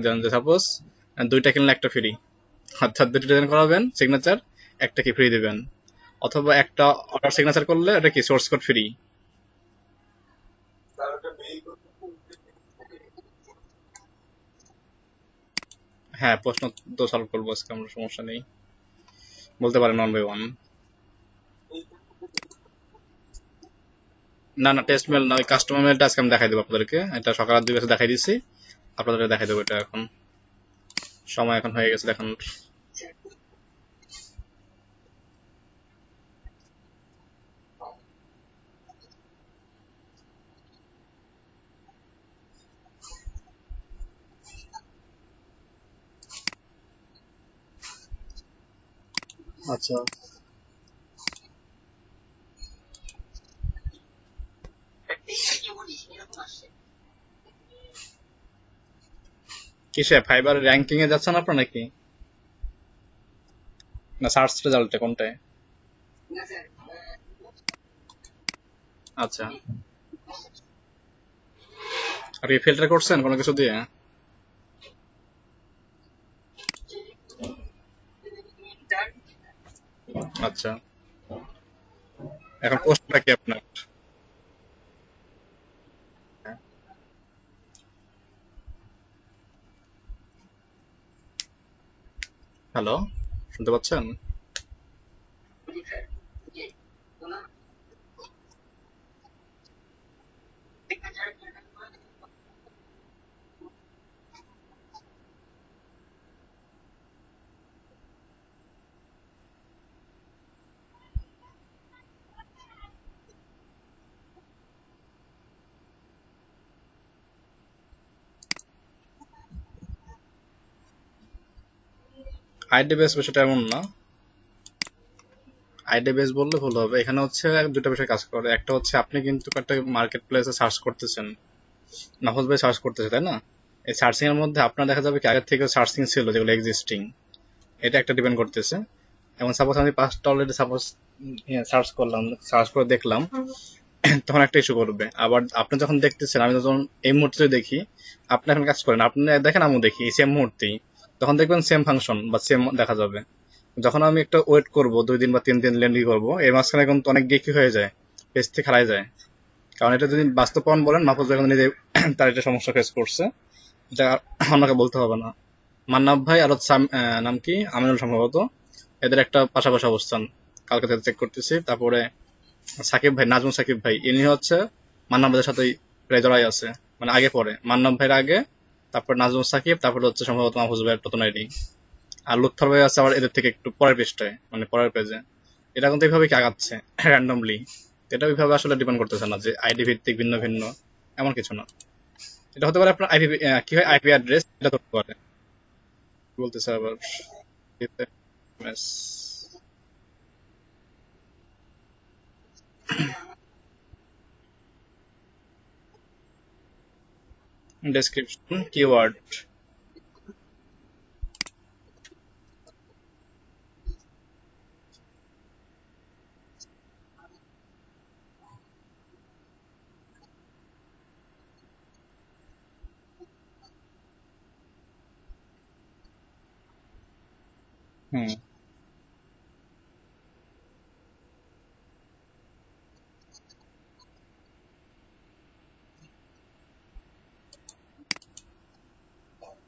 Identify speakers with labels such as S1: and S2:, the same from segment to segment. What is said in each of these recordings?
S1: দেন যে সাপোজ 2টা কিনলে একটা ফ্রি, অর্থাৎ 2টা ডিজাইন করাবেন সিগনেচার, একটা কি ফ্রি দিবেন, অথবা একটা অর্ডার সিগনেচার করলে এটা কি সোর্স কোড ফ্রি। হ্যাঁ, প্রশ্ন তো সলভ করবো আজকে আমরা, সমস্যা নেই, বলতে পারেন 1 by 1। না না, টেস্ট মেল না, ওই কাস্টমার মেলটা আজকে আমি দেখাই দেবো আপনাদেরকে, এটা সকাল 2 বাজে দেখাই দিচ্ছি, আপনাদের দেখাই দেবো এটা এখন, সময় এখন হয়ে গেছে দেখানোর। আচ্ছা, কিসে ফাইবার র্যাঙ্কিং এ যাচ্ছেন আপনার নাকি, না সার্চ রেজাল্টে কোনটায়? আচ্ছা, আর কি ফিল্টার করছেন কোনো কিছু দিয়ে? আচ্ছা, এখন পোস্টটা কি আপনার? হ্যালো, শুনতে পাচ্ছেন? আইডি বেস বিষয়টা এমন না, আইডি বেস বললে ভুল হবে, এখানে হচ্ছে দুটো বিষয় কাজ করে, একটা হচ্ছে আপনি কিন্তু একটা মার্কেট প্লেসে সার্চ করতেছেন, নাফজ ভাই সার্চ করতেছে তাই না, এই সার্চিং এর মধ্যে আপনার দেখা যাবে কি আগের থেকে সার্চিং ছিল যেগুলো এক্সিস্টিং, এটা একটা ডিপেন্ড করতেছে। এবং সাপোজ আমি 5টা অলরেডি সাপোজ সার্চ করলাম, সার্চ করে দেখলাম, তখন একটা ইস্যু করবে। আবার আপনি যখন দেখতেছেন, আমি যখন এই মুহূর্তে দেখি, আপনি এখন কাজ করেন, আপনি দেখেন আমিও দেখি সেম মুহূর্তেই, তখন দেখবেন সেম ফাংশন বা সেম দেখা যাবে। যখন আমি একটা ওয়েট করব 2 দিন বা 3 দিন লেন্ডি করব, এর মাঝখানে কিন্তু অনেক গেকি হয়ে যায়, পেজ থেকে হারাই যায়। কারণ এটা যদি বাস্তব প্রমাণ বলেন, মাহফুজ যখন নিজে তার এটা সমস্যা ফেস করছে, এটা অন্যকে বলতে হবে না। মান্নাব ভাই আর হচ্ছে নাম কি আমিনুল সম্ভবত, এদের একটা পাশাপাশি অবস্থান, কালকে থেকে চেক করতেছি। তারপরে সাকিব ভাই, নাজমুল সাকিব ভাই, ইনি হচ্ছে মান্নাব ভাইয়ের সাথে প্রায় জড়াই আছে, মানে আগে পরে মান্নাব ভাইয়ের আগে, তারপর নাজমুল সাকিব, তারপরে হচ্ছে সম্ভবত মাহফুজ ভাইয়ের নতুন আইডি, আর লুৎফর ভাই আছে আবার এদের থেকে একটু পরের পৃষ্ঠায়, মানে পরের পেজে। এটা কিন্তু এইভাবে কি আগাচ্ছে র্যান্ডমলি, এটা ওইভাবে আসলে ডিপেন্ড করতেছে না যে আইডি ভিত্তিক ভিন্ন ভিন্ন, এমন কিছু না। এটা হতে পারে আপনার আইপি, কি হয় আইপি অ্যাড্রেস, এটা ধরতে পারে। বলতেছে আবার ডেসক্রিপশন কিওয়ার্ড। হুম,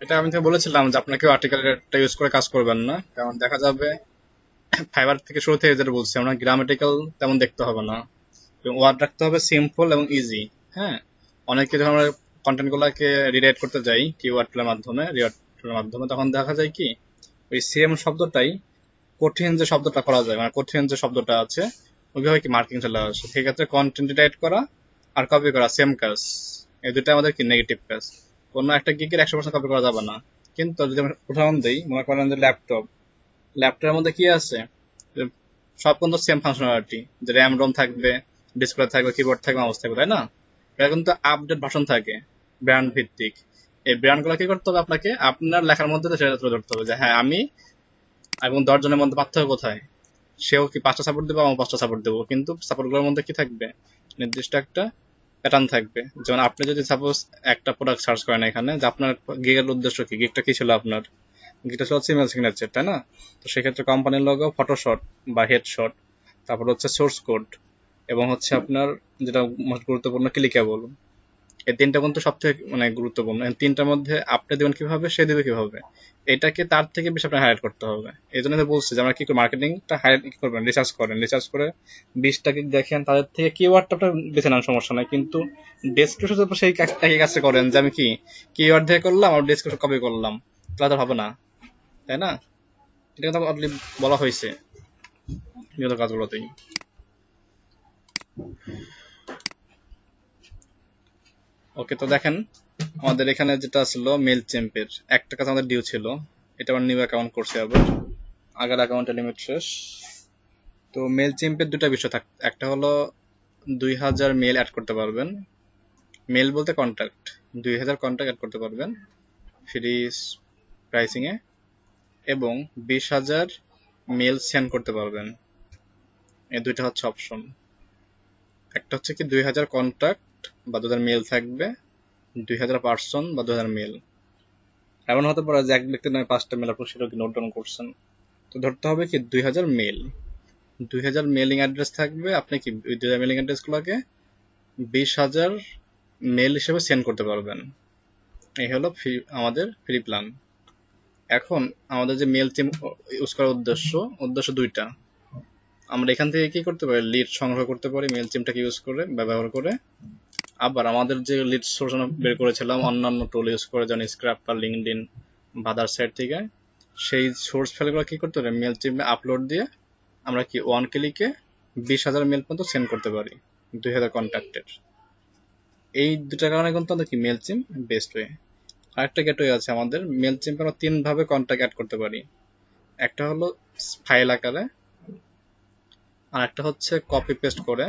S1: এটা আমি তো বলেছিলাম যে আপনাকে আর্টিকেলটা ইউজ করে কাজ করবেন না, কারণ দেখা যাবে ফাইবার থেকে শুরু থেকে যেটা বলছি আমরা, গ্রামেটিক্যাল তেমন দেখতে হবে না, ওয়ার্ড রাখতে হবে সিম্পল এবং ইজি। হ্যাঁ, অনেকে যখন আমরা কন্টেন্ট গুলাকে রিরাইট করতে যাই কিওয়ার্ডের মাধ্যমে, রিওয়ার্ডের মাধ্যমে, তখন দেখা যায় কি ওই সেম শব্দটাই কঠিন যে শব্দটা করা যায়, মানে কঠিন যে শব্দটা আছে ওইভাবে কি মার্কিং চলে আসে। ঠিক আছে, কন্টেন্ট রিরাইট করা আর কপি করা সেম কাজ, এই দুটো আমাদের কি নেগেটিভ কাজ। কোনো একটা গিগের 100% কপি করা যাবে না। কিন্তু যদি আমরা উদাহরণ দিই, মনে করেন যে ল্যাপটপের মধ্যে কি আছে, যে সব কিন্তু সেম ফাংশনালিটি, যে র্যাম রোম থাকবে, ডিসপ্লে থাকবে, কিবোর্ড থাকবে, মাউস থাকবে, তাই না? এটা কিন্তু আপডেট ভার্সন থাকে, ব্র্যান্ড ভিত্তিক। এই ব্র্যান্ড গুলো কি করতে হবে, আপনাকে আপনার লেখার মধ্যে সেটা তুলে ধরতে হবে যে হ্যাঁ আমি এবং 10 জনের মধ্যে পার্থক্য কোথায়। সেও কি 5টা সাপোর্ট দেবো, আমার 5টা সাপোর্ট দেবো, কিন্তু সাপোর্ট গুলোর মধ্যে কি থাকবে, নির্দিষ্ট একটা প্যাটার্ন থাকবে। যেমন আপনি যদি সাপোজ একটা প্রোডাক্ট সার্চ করেন এখানে, যে আপনার গিগের উদ্দেশ্য কি, গিগটা কি ছিল আপনার, গিগটা ছিল হচ্ছে ইমেল সিগনেচার, তাই না? তো সেক্ষেত্রে কোম্পানির লোগো, ফটোশট বা হেডশট, তারপর হচ্ছে সোর্স কোড, এবং হচ্ছে আপনার যেটা মোস্ট গুরুত্বপূর্ণ ক্লিকেবল। এই তিনটা কিন্তু সব থেকে মানে গুরুত্বপূর্ণ। এই তিনটার মধ্যে আপনি দেবেন কিভাবে, সে দেবে কিভাবে, এটাকে তার থেকে বেশি আপনার হাইলাইট করতে হবে। এই জন্য তো বলছি যে আমরা কি মার্কেটিংটা হাইলাইট কি করবেন, রিসার্চ করেন, রিসার্চ করে 20টা কি দেখেন, তাদের থেকে কিওয়ার্ডটা আপনার বেছে নেন, সমস্যা নাই, কিন্তু ডেসক্রিপশন সেই একই কাজটা করেন যে আমি কি কিওয়ার্ড দিয়ে করলাম আর ডেসক্রিপশন কপি করলাম, তাহলে তো হবে না, তাই না? এটা কিন্তু অলরেডি বলা হয়েছে নিয়ত কাজগুলোতেই। ওকে, তো দেখেন আমাদের এখানে যেটা ছিল মেল চেম্পের একটা কাজ আমাদের ডিউ ছিল, এটা আমার নিউ অ্যাকাউন্ট করছে আবার, আগের অ্যাকাউন্টের লিমিট শেষ। তো মেল চেম্পের দুটা বিষয় একটা হলো 2000 মেল অ্যাড করতে পারবেন, মেল বলতে কন্ট্যাক্ট, 2000 কন্ট্যাক্ট অ্যাড করতে পারবেন ফ্রি প্রাইসিং এ, এবং 20,000 মেল সেন্ড করতে পারবেন। এই দুইটা হচ্ছে অপশন। একটা হচ্ছে কি 2000 কন্ট্যাক্ট বা 2000 মেল থাকবে, 2000 পার্সন বা 2000 মেল। এমন হতে পারে যে এক ব্যক্তি নয় 5টা মেল আপনি সেটা নোট ডাউন করছেন, তো ধরতে হবে কি 2000 মেল, 2000 মেলিং অ্যাড্রেস থাকবে, আপনি কি ওই 2000 মেলিং অ্যাড্রেস গুলোকে 20,000 মেল হিসেবে সেন্ড করতে পারবেন। এই হলো আমাদের ফ্রি প্ল্যান। এখন আমাদের যে মেল টিম ইউজ করার উদ্দেশ্য দুইটা। আমরা এখান থেকে কি করতে পারি, লিড সংগ্রহ করতে পারি মেল টিমটাকে ইউজ করে ব্যবহার করে। আবার আমাদের যে লিড সোর্স বের করেছিলাম অন্যান্য টুল ইউজ করে, যেমন স্ক্র্যাপার, লিঙ্কডইন বা আদার সাইট থেকে, সেই সোর্স ফাইলগুলো কি করতে পারি মেল টিমে আপলোড দিয়ে আমরা কি ওয়ান ক্লিকে 20,000 মেল পর্যন্ত সেন্ড করতে পারি 2000 কন্ট্যাক্টের। এই দুটার কারণে কিন্তু আমাদের কি মেল চিম বেস্ট ওয়ে। আরেকটা গেটওয়ে আছে আমাদের, মেল চিমে আমরা 3 ভাবে কন্ট্যাক্ট অ্যাড করতে পারি। একটা হলো ফাইল আকারে, আর একটা হচ্ছে কপি পেস্ট করে।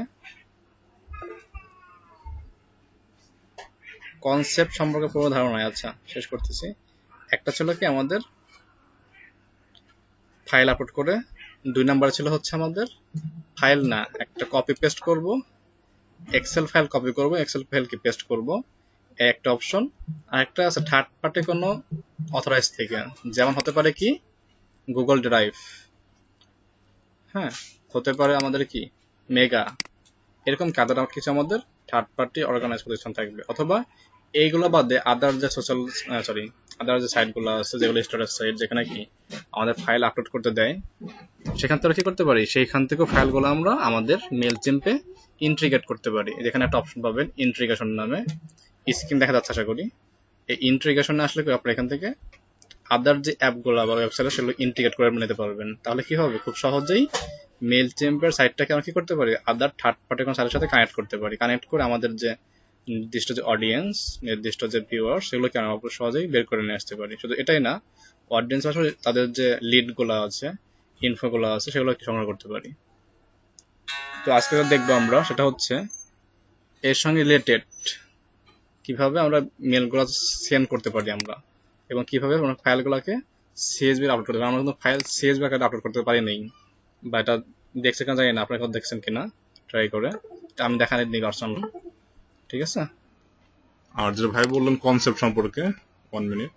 S1: কনসেপ্ট সম্পর্কে পুরো ধারণা আচ্ছা শেষ করতেছি। একটা ছিল কি আমাদের ফাইল আপলোড করে, 2 নাম্বার ছিল হচ্ছে আমাদের ফাইল না, একটা কপি পেস্ট করব, এক্সেল ফাইল কপি করব, এক্সেল ফাইল কি পেস্ট করব, একটা অপশন। আর একটা আছে থার্ড পার্টি কোনো অথরাইজ থেকে, যেমন হতে পারে কি গুগল ড্রাইভ, হ্যাঁ, হতে পারে আমাদের কি মেগা, এরকম কাদের কিছু আমাদের থার্ড পার্টি অর্গানাইজ প্রতিষ্ঠান থাকবে। অথবা এইগুলো বাদে আদার যে সোশ্যাল আদার যে সাইটগুলো আছে, যেগুলো স্টোরেজ সাইট, যেখানে কি আমাদের ফাইল আপলোড করতে দেয়, সেখান থেকে কি করতে পারি, সেইখান থেকে ফাইলগুলো আমরা আমাদের মেল চিম্পে ইন্ট্রিগেট করতে পারি। যেখানে একটা অপশন পাবেন ইন্ট্রিগেশন নামে, স্ক্রিন দেখা যাচ্ছে আশা করি। এই ইন্ট্রিগেশনে আসলে আপনার এখান থেকে আদার যে অ্যাপগুলো বা ওয়েবসাইট সেগুলো ইন্টিগ্রেট করে নিতে পারবেন। তাহলে কি হবে, খুব সহজেই মেল চেম্পের সাইটটাকে আমরা কি করতে পারি, আদার থার্ড পার্টি কোনো সাইটের সাথে কানেক্ট করতে পারি। কানেক্ট করে আমাদের যে নির্দিষ্ট যে অডিয়েন্স, নির্দিষ্ট যে ভিউয়ার, সেগুলোকে আমরা খুব সহজেই বের করে নিয়ে আসতে পারি। শুধু এটাই না, অডিয়েন্স আসলে তাদের যে লিডগুলো আছে, ইনফোগুলো আছে, সেগুলো সংগ্রহ করতে পারি। তো আজকে যেটা দেখবো আমরা সেটা হচ্ছে এর সঙ্গে রিলেটেড কিভাবে আমরা মেলগুলো সেন্ড করতে পারি আমরা, এবং কিভাবে আমরা ফাইলগুলোকে সিএসভি আপলোড করতে পারি। আমরা কিন্তু ফাইল সিএসভি আকারে আপলোড করতে পারি নাই, বা এটা দেখছে কিনা জানি না, আপনারা কেউ দেখছেন কিনা ট্রাই করে, আমি দেখা নেই পার্সোনাল। ঠিক আছে, আর যেটা ভাই বললেন কনসেপ্ট সম্পর্কে, 1 মিনিট।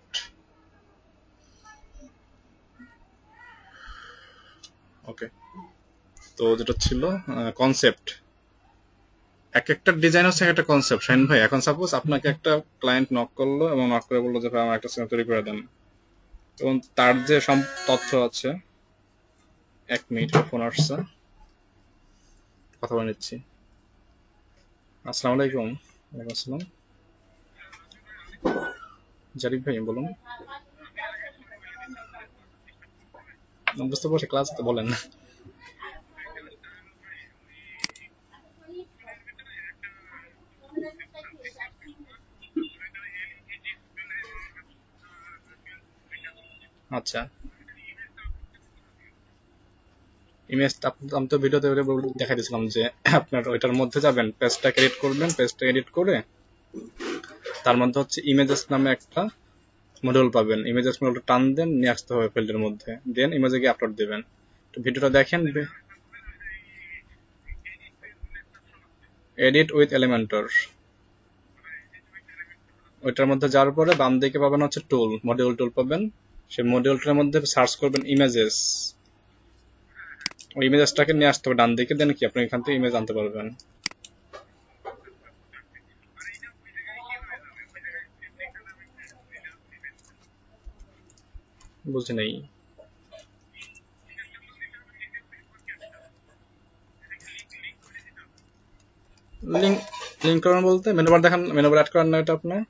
S1: ওকে, তো যেটা ছিল কনসেপ্ট, এক একটা ডিজাইন হচ্ছে একটা কনসেপ্ট। শাহিন ভাই, এখন সাপোজ আপনাকে একটা ক্লায়েন্ট নক করলো এবং নক করে বললো যে ভাই আমার একটা সিগনেচার তৈরি করে দেন, এবং তার যে সব তথ্য আছে, 1 মিনিট ফোন আসছে, কথা বলে নিচ্ছি। আসসালামু আলাইকুম। ওয়ালাইকুম আসসালাম। জারিফ ভাই বলুন। বুঝতে পারছি, ক্লাস তো বলেন। আচ্ছা, ইমেজ আমি তো ভিডিওতে দেখাই দিয়েছিলাম যে আপনার ওইটার মধ্যে যাবেন, পেজটা এডিট করবেন, পেজটা এডিট করে তার মধ্যে হচ্ছে ইমেজেস নামে একটা মডিউল পাবেন, ইমেজেস মডিউলটা টান দেন, নিয়ে আসতে হবে ফিল্ডের মধ্যে, দেন ইমেজে গিয়ে আপলোড দেবেন। তো ভিডিওটা দেখেন, এডিট উইথ এলিমেন্টর, ওইটার মধ্যে যাওয়ার পরে বাম দিকে পাবেন হচ্ছে টুল, মডিউল টুল পাবেন। সেই মডিউলটার মধ্যে সার্চ করবেন ইমেজেস, ওই ইমেজটাকে নিয়ে আসতে হবে ডান দিকে, দেন কি আপনি এখান থেকে ইমেজ আনতে পারবেন। বুঝি নাই। লিঙ্ক লিঙ্ক করেন বলতে মেনু বার দেখান, মেনু বার অ্যাড করেন না এটা আপনার?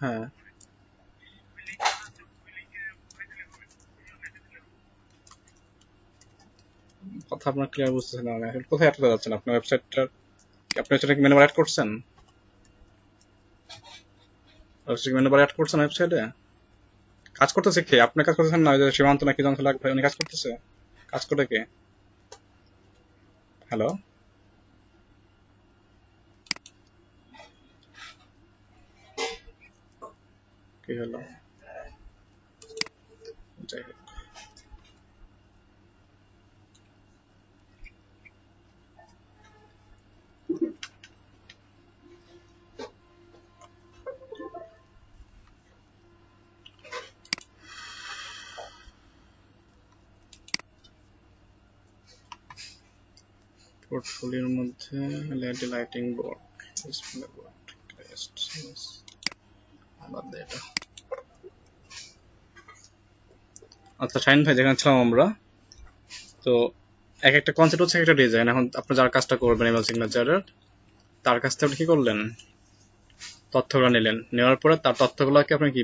S1: হ্যাঁ, কথা আপনার ক্লিয়ার বুঝতেছেন না, এখন কোথায় অ্যাড করতে যাচ্ছেন আপনার ওয়েবসাইটটা? আপনি ওয়েবসাইটে মেনু বার অ্যাড করছেন? ওয়েবসাইট মেনু বার অ্যাড করছেন ওয়েবসাইটে? কাজ করতেছে কে? আপনি কাজ করতেছেন না? ওই যে সীমান্ত নাকি জন ভাই উনি কাজ করতেছে? কাজ করে কে? হ্যালো, কি হলো? যাই হোক, পোর্টফোলিওর মধ্যে LED lighting board, display board, crest, বাদ দে এটা। আচ্ছা শাহিন ভাই, যেখানে ছিলাম আমরা, তো এক একটা কনসেপ্ট হচ্ছে একটা ডিজাইন। এখন আপনি যার কাজটা করবেন ইমেল সিগনেচারের, তার কাছ থেকে আপনি কি করলেন, তথ্যগুলো নিলেন, নেওয়ার পরে তার তথ্যগুলোকে আপনি কি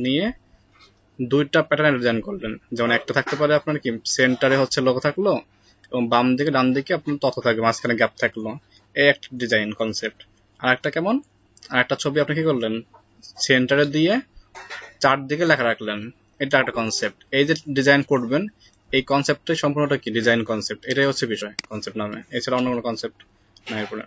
S1: নিয়ে দুইটা প্যাটার্নে ডিজাইন করলেন। যেমন একটা থাকতে পারে আপনার কি সেন্টারে হচ্ছে লোগো থাকলো, এবং বাম দিকে ডান দিকে আপনার তথ্য থাকবে, মাঝখানে গ্যাপ থাকলো। এই একটা ডিজাইন কনসেপ্ট। আর একটা কেমন, আর একটা ছবি আপনি কি করলেন, সেন্টারে দিয়ে চারদিকে লেখা রাখলেন। এটা একটা কনসেপ্ট। এই যে ডিজাইন করবেন, এই কনসেপ্টটাই সম্পূর্ণটা কি ডিজাইন কনসেপ্ট, এটাই হচ্ছে বিষয় কনসেপ্ট নামে, এছাড়া অন্য কোনো কনসেপ্ট নাই এরপরে।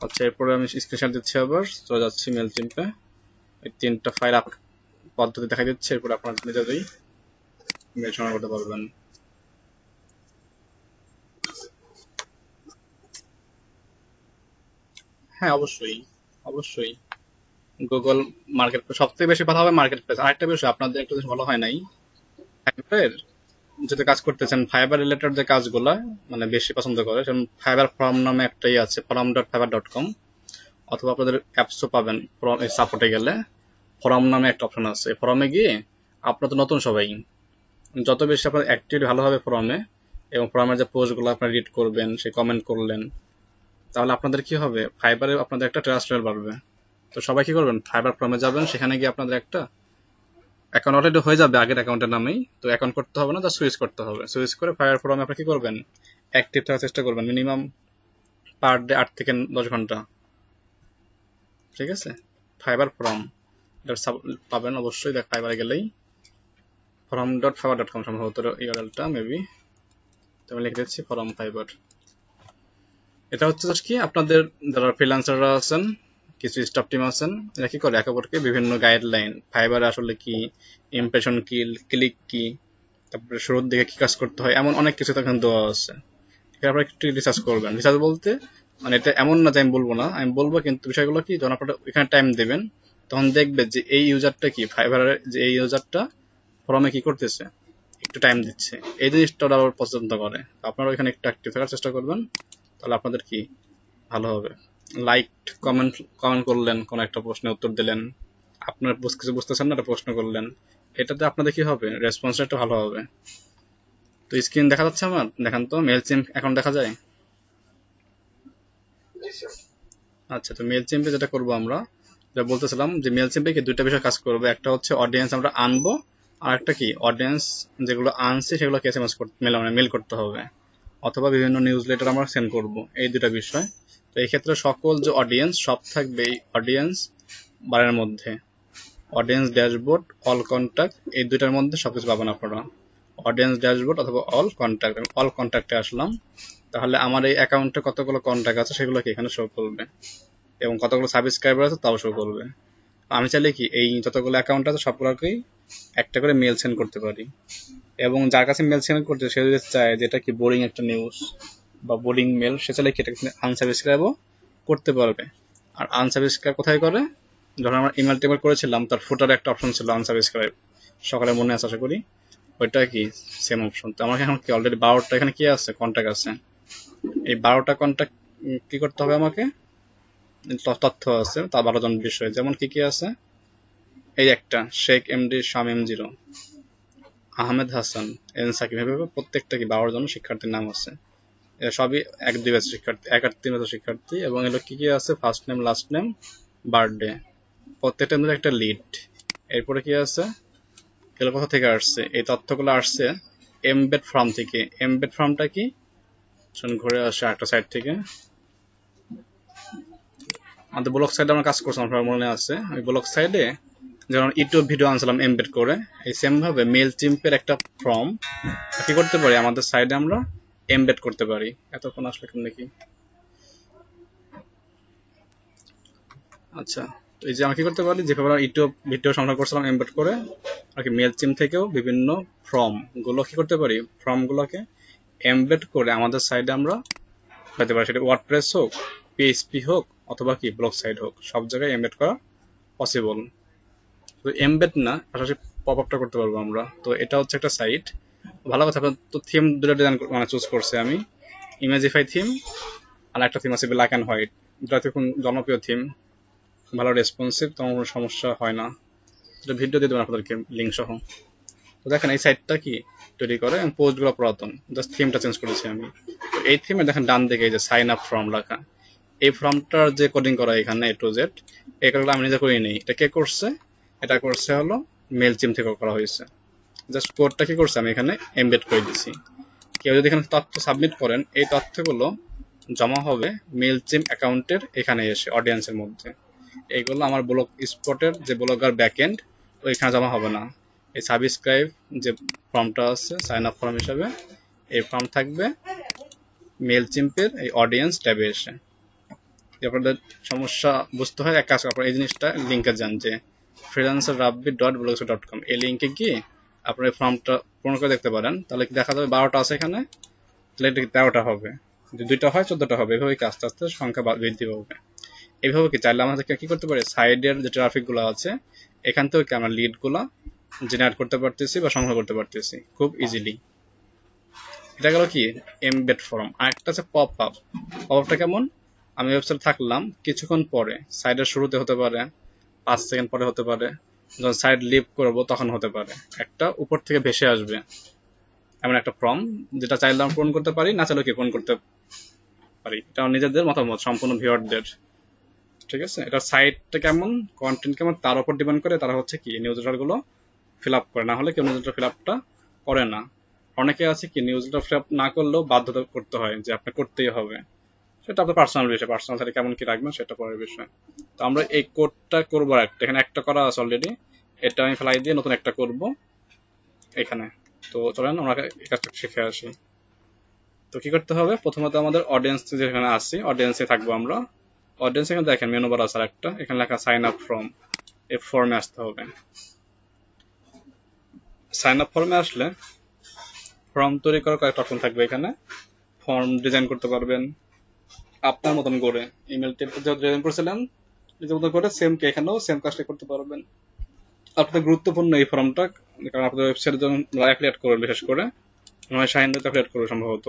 S1: আচ্ছা, এরপরে আমি স্ক্রিনশট দিচ্ছি, আবার চলে যাচ্ছি মেল চিম্পে। এই তিনটা ফাইল পদ্ধতি দেখা দিচ্ছে, এরপর আপনার নিজেরাই মেল সংগ্রহ করতে পারবেন। হ্যাঁ, অবশ্যই, অবশ্যই। গুগল মার্কেট প্লেস সবথেকে বেশি ভালো হবে, মার্কেট প্লেস। আরেকটা বিষয় আপনাদের একটা জিনিস ভালো হয় নাই, ফাইবারের যেটা কাজ করতেছেন, ফাইবার রিলেটেড যে কাজগুলা মানে বেশি পছন্দ করে, যেমন ফাইবার ফর্ম নামে একটাই আছে, forum.fiverr.com, অথবা আপনাদের অ্যাপসও পাবেন সাপোর্টে গেলে ফরম নামে একটা অপশন আছে। ফরমে গিয়ে আপনার তো নতুন সবাই, যত বেশি আপনার অ্যাক্টিভিটি ভালো হবে ফরমে, এবং ফরমের যে পোস্টগুলো আপনার রিড করবেন, সে কমেন্ট করলেন, তাহলে আপনাদের কি হবে, ফাইবারে আপনাদের একটা ট্রাস্ট লেভেল বাড়বে। তো সবাই কি করবেন, ফাইবার ফর্মে যাবেন, সেখানে গিয়ে আপনাদের একটা অ্যাকাউন্ট অলরেডি হয়ে যাবে আগের অ্যাকাউন্টের নামেই, তো অ্যাকাউন্ট করতে হবে না, যা সুইচ করতে হবে। সুইচ করে ফাইবার ফর্মে আপনি কি করবেন, অ্যাক্টিভ থাকার চেষ্টা করবেন মিনিমাম পার ডে 8 থেকে 10 ঘন্টা। ঠিক আছে, ফাইবার ফর্ম এটা পাবেন অবশ্যই, দেখ ফাইবারে গেলেই forum.fiverr.com সম্ভবত ইউআরএলটা মেবি, তো আমি লিখে দিচ্ছি ফরম ফাইবার। এটা হচ্ছে কি আপনাদের যারা ফ্রিল্যান্সাররা আছেন, কিছু স্টাফ টিম আছেন, এরা কি করে একে অপরকে বিভিন্ন গাইডলাইন, ফাইবারে আসলে কি, ইমপ্রেশন কি, ক্লিক কি, তারপরে শুরুর দিকে কি কাজ করতে হয়, এমন অনেক কিছু তখন দেওয়া আছে। এটা আপনারা একটু রিসার্চ করবেন। রিসার্চ বলতে মানে এটা এমন না যে আমি বলবো না, আমি বলবো, কিন্তু বিষয়গুলো কি, যখন আপনারা এখানে টাইম দেবেন, তখন দেখবেন যে এই ইউজারটা কি, ফাইবারের যে এই ইউজারটা ফরমে কি করতেছে, একটু টাইম দিচ্ছে, এই জিনিসটা ওরা আবার পছন্দ করে। আপনারা ওইখানে একটু অ্যাক্টিভ থাকার চেষ্টা করবেন, তাহলে আপনাদের কি ভালো হবে। লাইক, কমেন্ট কমেন্ট করলেন, কোনো একটা প্রশ্নের উত্তর দিলেন, আপনার কিছু বুঝতেছেন না, একটা প্রশ্ন করলেন, এটাতে আপনাদের কি হবে, রেসপন্সটা একটু ভালো হবে। তো স্ক্রিন দেখা যাচ্ছে আমার, দেখান তো, মেল চিম এখন দেখা যায়? আচ্ছা, তো মেল চিম্পে যেটা করবো আমরা, যেটা বলতেছিলাম যে মেল চিম্পে কি দুইটা বিষয় কাজ করবে। একটা হচ্ছে অডিয়েন্স আমরা আনবো, আর একটা কি অডিয়েন্স যেগুলো আনছি সেগুলোকে এসএমএস করতে, মেল করতে হবে, অথবা বিভিন্ন নিউজ লেটার আমরা সেন্ড করব, এই দুটা বিষয়। তো এই ক্ষেত্রে সকল যে অডিয়েন্স সব থাকবে এই অডিয়েন্স বারের মধ্যে, অডিয়েন্স ড্যাশবোর্ড, অল কন্ট্যাক্ট, এই দুইটার মধ্যে সবকিছু পাবেন আপনারা। অডিয়েন্স ড্যাশবোর্ড অথবা অল কন্ট্যাক্ট, অল কন্ট্যাক্টে আসলাম, তাহলে আমার এই অ্যাকাউন্টে কতগুলো কন্ট্যাক্ট আছে সেগুলো কি এখানে শো করবে। এবং কতগুলো সাবস্ক্রাইবার আছে তাও শো করবে। আমি চাইলে কি এই যতগুলো অ্যাকাউন্ট আছে সবগুলোকেই একটা করে মেল সেন্ড করতে পারি, এবং যার কাছে মেল সেন্ড করতে সে যদি চায় যেটা কি বোরিং একটা নিউজ বা বোরিং মেল, সে চাইলে কি এটা আনসাবস্ক্রাইবও করতে পারবে। আর আনসাবস্ক্রাইব কোথায় করে, যখন আমরা ইমেল টেবিল করেছিলাম তার ফুটারে একটা অপশন ছিল আনসাবস্ক্রাইব, সকালে মনে আছে আশা করি, ওইটা কি সেম অপশন। তো আমার এখন কি অলরেডি 12টা এখানে কি আছে, কন্ট্যাক্ট আছে। এই 12টা কন্ট্যাক্ট কি করতে হবে আমাকে, তথ্য আছে তা 12 জন বিষয়, যেমন কি কি আছে, এই একটা Sheikh MD Shamim zero, Ahmed Hasan, N Sakib, এভাবে প্রত্যেকটা কি 12 জন শিক্ষার্থীর নাম আছে। এরা সবই 1-2 ব্যাচ শিক্ষার্থী, 1 আর 3 ব্যাচ শিক্ষার্থী, এবং এগুলো কি কি আছে, first name, last name, birthday, প্রত্যেকটার মধ্যে একটা লিড। এরপরে কি আছে, এগুলো কোথা থেকে আসছে, এই তথ্যগুলো আসছে এমবেড ফর্ম থেকে। এমবেড ফর্মটা কি, ঘুরে আসে একটা সাইট থেকে, আমাদের ব্লগ সাইডে আমরা কাজ করছিলাম, আপনার মনে আছে, ওই ব্লগ সাইডে যেমন ইউটিউব ভিডিও আনছিলাম এমবেড করে, এই সেম ভাবে মেল চিম্পের একটা ফর্ম কি করতে পারি, আমাদের সাইডে আমরা এমবেড করতে পারি। এতক্ষণ আসলে কেন নাকি, আচ্ছা, তো এই যে আমরা কি করতে পারি, যেভাবে আমরা ইউটিউব ভিডিও সংগ্রহ করছিলাম এমবেড করে, আর কি মেল চিম থেকেও বিভিন্ন ফর্ম গুলো কি করতে পারি, ফর্ম গুলোকে এমবেড করে আমাদের সাইডে আমরা পেতে পারি। সেটা ওয়ার্ডপ্রেস হোক, পিএইচপি হোক, অথবা কি ব্লগ সাইট হোক, সব জায়গায় এমবেড করা পসিবল। তো এমবেড না, পাশাপাশি পপ আপটা করতে পারবো আমরা। তো এটা হচ্ছে একটা সাইট, ভালো কথা। আপনার তো থিম দুটো ডিজাইন মানে চুজ করছি আমি, ইমেজিফাই থিম, আর একটা থিম আছে ব্ল্যাক অ্যান্ড হোয়াইট, দুটো খুব জনপ্রিয় থিম, ভালো রেসপন্সিভ, তেমন কোনো সমস্যা হয় না। এটা ভিডিও দিয়ে দেবেন আপনাদেরকে লিঙ্ক সহ। তো দেখেন এই সাইটটা কি তৈরি করে, এবং পোস্টগুলো পুরাতন, জাস্ট থিমটা চেঞ্জ করেছি আমি। তো এই থিমে দেখেন ডান দিকে এই যে সাইন আপ ফর্ম লেখা, এই ফর্মটার যে কোডিং করা এখানে এ টু জেড, এই কাজগুলো আমি নিজে করি নেই, এটা কে করছে, এটা করছে হলো মেল চিম থেকে করা হয়েছে। জাস্ট কোডটা কি করছে, আমি এখানে এমবেড করে দিচ্ছি। কেউ যদি এখানে তথ্য সাবমিট করেন, এই তথ্যগুলো জমা হবে মেল চিম অ্যাকাউন্টের এখানে এসে অডিয়েন্সের মধ্যে। এইগুলো আমার ব্লগ স্পটের যে ব্লগার ব্যাকএন্ড, ওইখানে জমা হবে না। এই সাবস্ক্রাইব যে ফর্মটা আছে সাইন আপ ফর্ম হিসাবে, এই ফর্ম থাকবে মেল চিম্পের এই অডিয়েন্স ট্যাবে এসে। আপনাদের সমস্যা বুঝতে হয়, এক কাজ আপনার এই জিনিসটা লিঙ্কে যান, যে freelancerrabbit.blogspot.com, এই লিঙ্কে গিয়ে আপনার এই ফর্মটা পূরণ করে দেখতে পারেন। তাহলে কি দেখা যাবে 12টা আছে এখানে, তাহলে এটা 13টা হবে, যদি 2টা হয় 14টা হবে। এভাবে আস্তে আস্তে সংখ্যা বৃদ্ধি পাবে। এইভাবে কি চাইলে আমাদেরকে কি করতে পারি, সাইডের যে ট্রাফিক গুলো আছে এখান থেকে আমরা লিড গুলা জেনারেট করতে পারতেছি বা সংগ্রহ করতে পারতেছি খুব ইজিলি। এটা গেল কি এমবেড ফর্ম। আর একটা আছে পপ আপ। পপ আপটা কেমন, আমি ওয়েবসাইট থাকলাম, কিছুক্ষণ পরে সাইডের শুরুতে হতে পারে, 5 সেকেন্ড পরে হতে পারে, যখন সাইড লিভ করবো তখন হতে পারে, একটা উপর থেকে ভেসে আসবে এমন একটা ফর্ম, যেটা চাইলে আমরা পূরণ করতে পারি, না চাইলে কি পূরণ করতে পারি, এটা নিজেদের মতামত, সম্পূর্ণ ভিউয়ারদের। ঠিক আছে, এটা সাইটটা কেমন, কন্টেন্ট কেমন, তার উপর ডিপেন্ড করে তারা হচ্ছে কি নিউজ লেটার গুলো ফিল আপ করে, না হলে কেউ নিউজ লেটার ফিল আপটা করে না। অনেকে আছে কি নিউজ লেটার ফিল আপ না করলেও বাধ্যতা করতে হয় যে আপনি করতেই হবে, সেটা আপনার পার্সোনাল বিষয়, পার্সোনাল সাইটে কেমন কি রাখবেন সেটা পরের বিষয়। তো আমরা এই কোডটা করবো একটা, এখানে একটা করা আছে অলরেডি, এটা আমি ফেলাই দিয়ে নতুন একটা করব এখানে। তো চলেন আমরা এই কাজটা শিখে আসি। তো কি করতে হবে, প্রথমত আমাদের অডিয়েন্স যেখানে আসছি, অডিয়েন্সে থাকবো আমরা। অডিয়েন্স এখানে দেখেন মেনু বার আছে একটা, এখানে লেখা সাইন আপ ফর্ম, এই ফর্মে আসতে হবে। সাইন আপ ফর্মে আসলে ফর্ম তৈরি করার কয়েকটা অপশন থাকবে এখানে, ফর্ম ডিজাইন করতে পারবেন আপনার মতন করে, ইমেল ডিজাইন করেছিলেন নিজের মতো করে, সেম কে এখানেও সেম কাজটা করতে পারবেন। আপনাদের গুরুত্বপূর্ণ এই ফর্মটা, কারণ আপনাদের ওয়েবসাইটে যখন অ্যাফিলিয়েট করবেন, বিশেষ করে নয় শাহিনদের অ্যাফিলিয়েট করবে সম্ভবত,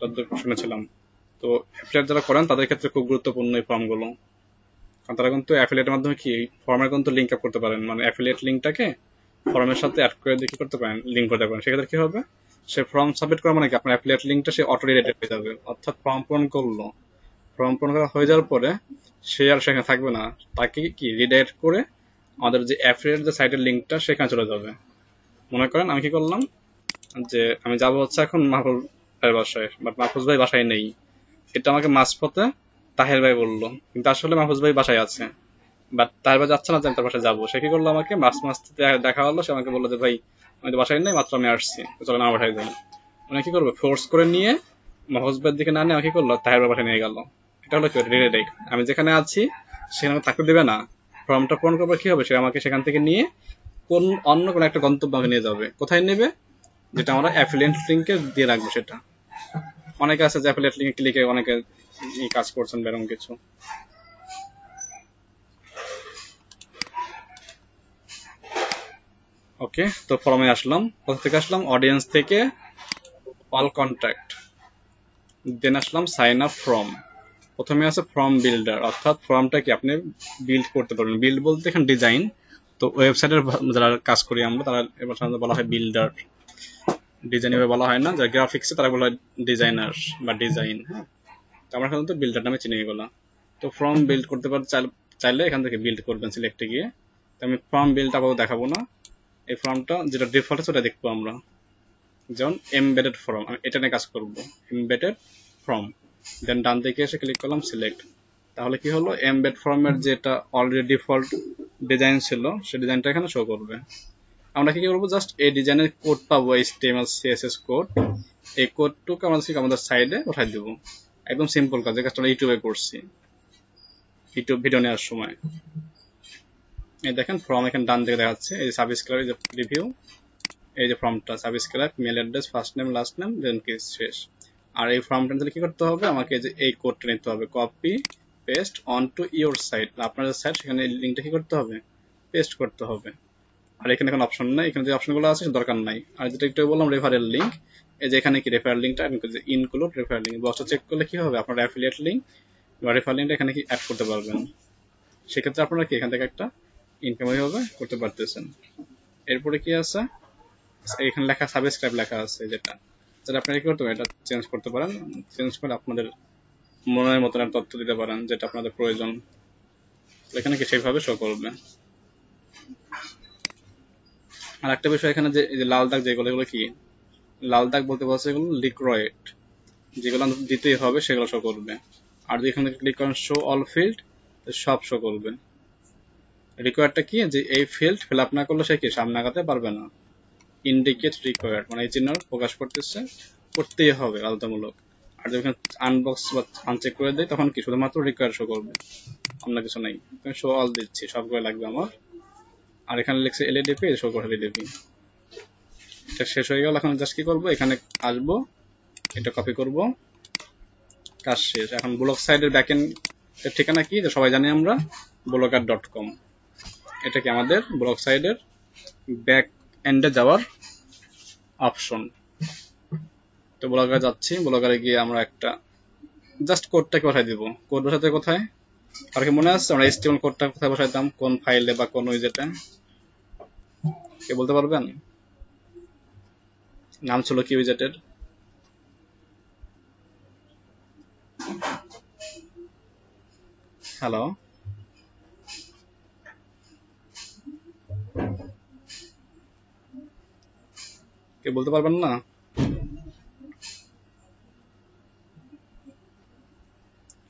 S1: তাদের শুনেছিলাম। তো অ্যাফিলিয়েট যারা করেন তাদের ক্ষেত্রে খুব গুরুত্বপূর্ণ এই ফর্মগুলো, কারণ তারা কিন্তু অ্যাফিলিয়েটের মাধ্যমে কি ফর্মের কিন্তু লিঙ্ক আপ করতে পারেন, মানে অ্যাফিলিয়েট লিঙ্কটাকে ফর্মের সাথে অ্যাড করে দিয়ে কি করতে পারেন, লিঙ্ক করতে পারেন। সেক্ষেত্রে কি হবে, সে ফর্ম সাবমিট করা মানে কি আপনার অ্যাফিলিয়েট লিঙ্কটা সে অটো রিলেটেড হয়ে যাবে, অর্থাৎ ফর্ম পূরণ করলো, ফর্ম পূরণ করা হয়ে যাওয়ার পরে সে আর সেখানে থাকবে না, তাকে কি রিডাইরেক্ট করে আমাদের যে অ্যাফিলিয়েট যে সাইটের লিঙ্কটা সেখানে চলে যাবে। মনে করেন আমি কি করলাম, যে আমি যাবো হচ্ছে এখন মাহফুজ ভাইয়ের বাসায়, বাট মাহফুজ ভাই বাসায় নেই, এটা আমাকে মাঝপথে তাহের ভাই বললো, কিন্তু আসলে মাহফুজ ভাই বাসায় আছে, বাট তাহের ভাই যাচ্ছে না, আমি তার বাসায় যাবো। সে কি করলো, আমাকে মাঝ দেখা হলো, সে আমাকে বললো যে ভাই আমি তো বাসায় নেই, মাত্র আমি আসছি, চলেন আমার বাসায় যাই। মানে কি করবো, ফোর্স করে নিয়ে মাহফুজ ভাইয়ের দিকে না নিয়ে কি করলো, তাহের ভাই বাসায় নিয়ে গেল। এটা হলো কি রিডাইরেক্ট। আমি যেখানে আছি সেখানে তাকে দেবে না, ফর্মটা পূরণ করবে কি হবে, সে আমাকে সেখান থেকে নিয়ে কোন অন্য কোনো একটা গন্তব্য আমাকে নিয়ে যাবে। কোথায় নেবে, যেটা আমরা অ্যাফিলিয়েট লিঙ্কে দিয়ে রাখবো সেটা। অনেকে আছে যে অ্যাফিলিয়েট লিঙ্কে ক্লিকে অনেকে কাজ করছেন বেরম কিছু। ওকে, তো ফর্মে আসলাম, কোথা থেকে আসলাম, অডিয়েন্স থেকে অল কন্ট্যাক্ট, দেন আসলাম সাইন আপ ফর্ম। প্রথমে আছে ফর্ম বিল্ডার, অর্থাৎ ফর্মটা কি আপনি বিল্ড করতে পারবেন। বিল্ড বলতে এখানে ডিজাইন, তো ওয়েবসাইটের যারা কাজ করি আমরা তারা এবার সাধারণত বলা হয় বিল্ডার, ডিজাইন এভাবে বলা হয় না। যারা গ্রাফিক্সে তারা বলা হয় ডিজাইনার বা ডিজাইন। হ্যাঁ, তো আমরা সাধারণত বিল্ডার নামে চিনি এগুলো। তো ফর্ম বিল্ড করতে চাইলে এখান থেকে বিল্ড করবেন সিলেক্টে গিয়ে। তো আমি ফর্ম বিল্ড আপাতত দেখাবো না, এই ফর্মটা যেটা ডিফল্ট আছে ওটা দেখবো আমরা। যেমন এমবেডেড ফর্ম, আমি এটা নিয়ে কাজ করব, এমবেডেড ফর্ম। দেন ডান দিকে এসে ক্লিক করলাম সিলেক্ট। তাহলে কি হলো, এমবেড ফর্মের যেটা অলরেডি ডিফল্ট ডিজাইন ছিল সেই ডিজাইনটা এখানে শো করবে। আমরা কি করবো, জাস্ট এই ডিজাইনের কোড পাবো, HTML CSS কোড, এই কোডটুকু আমাদের সাইডে উঠাই দেবো। একদম সিম্পল কাজ, যে কাজটা আমরা ইউটিউবে করছি, ইউটিউব ভিডিও নেওয়ার সময়। এই দেখেন ফর্ম এখানে ডান দিকে দেখাচ্ছে, এই যে সাবস্ক্রাইব, এই যে রিভিউ, এই যে ফর্মটা subscribe, mail address, first name, last name, then কি শেষ। আর এই ফর্মটা নিতে কি করতে হবে, আমাকে যে এই কোডটা নিতে হবে, copy paste onto your site, আপনাদের সাইট, সেখানে এই লিঙ্কটা কি করতে হবে, পেস্ট করতে হবে। আর এখানে কোনো অপশন নাই, এখানে যে অপশনগুলো আছে দরকার নাই। আর যেটা একটু বললাম রেফারেল লিঙ্ক, এই যে এখানে কি রেফারেল লিঙ্কটা ইনক্লুড রেফারেল লিঙ্ক, বক্সটা চেক করলে কি হবে, আপনার অ্যাফিলিয়েট লিঙ্ক বা রেফারেল লিঙ্কটা এখানে কি অ্যাড করতে পারবেন। সেক্ষেত্রে আপনারা কি এখান থেকে একটা ইনকাম এইভাবে করতে পারতেছেন। এরপরে কি আছে, এখানে লেখা সাবস্ক্রাইব লেখা আছে, যেটা আপনারা কি করতে পারেন, এটা চেঞ্জ করতে পারেন। চেঞ্জ করে আপনাদের মনের মতন তথ্য দিতে পারেন যেটা আপনাদের প্রয়োজন, এখানে কি সেইভাবে শো করবে। আর একটা বিষয় এখানে যে লাল দাগ যেগুলো, এগুলো কি লাল দাগ বলতে বলছে, এগুলো লিক্রয়েড, যেগুলো দিতেই হবে সেগুলো শো করবে। আর যদি এখানে ক্লিক করেন শো অল ফিল্ড, সব শো করবে। রিকোয়ার্ডটা কি, যে এই ফিল্ড ফিল আপ না করলে সে কি সামনে আগাতে পারবে না। ইন্ডিকেট রিকোয়ার্ড মানে এই চিহ্ন প্রকাশ করতেছে, করতেই হবে বাধ্যতামূলক। আর যখন আনবক্স বা আনচেক করে দেয় তখন কি শুধুমাত্র রিকোয়ার্ড শো করবে, অন্য কিছু নাই। আমি শো অল দিচ্ছি, সবগুলো লাগবে আমার। আর এখানে লিখছে এলইডিপি, শো করে এলইডিপি। এটা শেষ হয়ে গেল। এখন জাস্ট কি করবো, এখানে আসবো, এটা কপি করব, কাজ শেষ। এখন ব্লগ সাইডের ব্যাকএন্ড ঠিকানা কি, যে সবাই জানি আমরা, blogger.com। এটা কি আমাদের ব্লগ সাইডের ব্যাক এন্ডে যাওয়ার অপশন। তো ব্লগারে যাচ্ছি, ব্লগারে গিয়ে আমরা একটা জাস্ট কোডটাকে বসাই দিব। কোড বসাতে কোথায়, আর কি মনে আছে আমরা HTML কোডটা কোথায় বসাইতাম, কোন ফাইলে বা কোন উইজেটে, কে বলতে পারবেন, নাম ছিল কি উইজেটের, হ্যালো, কে বলতে পারবেন না,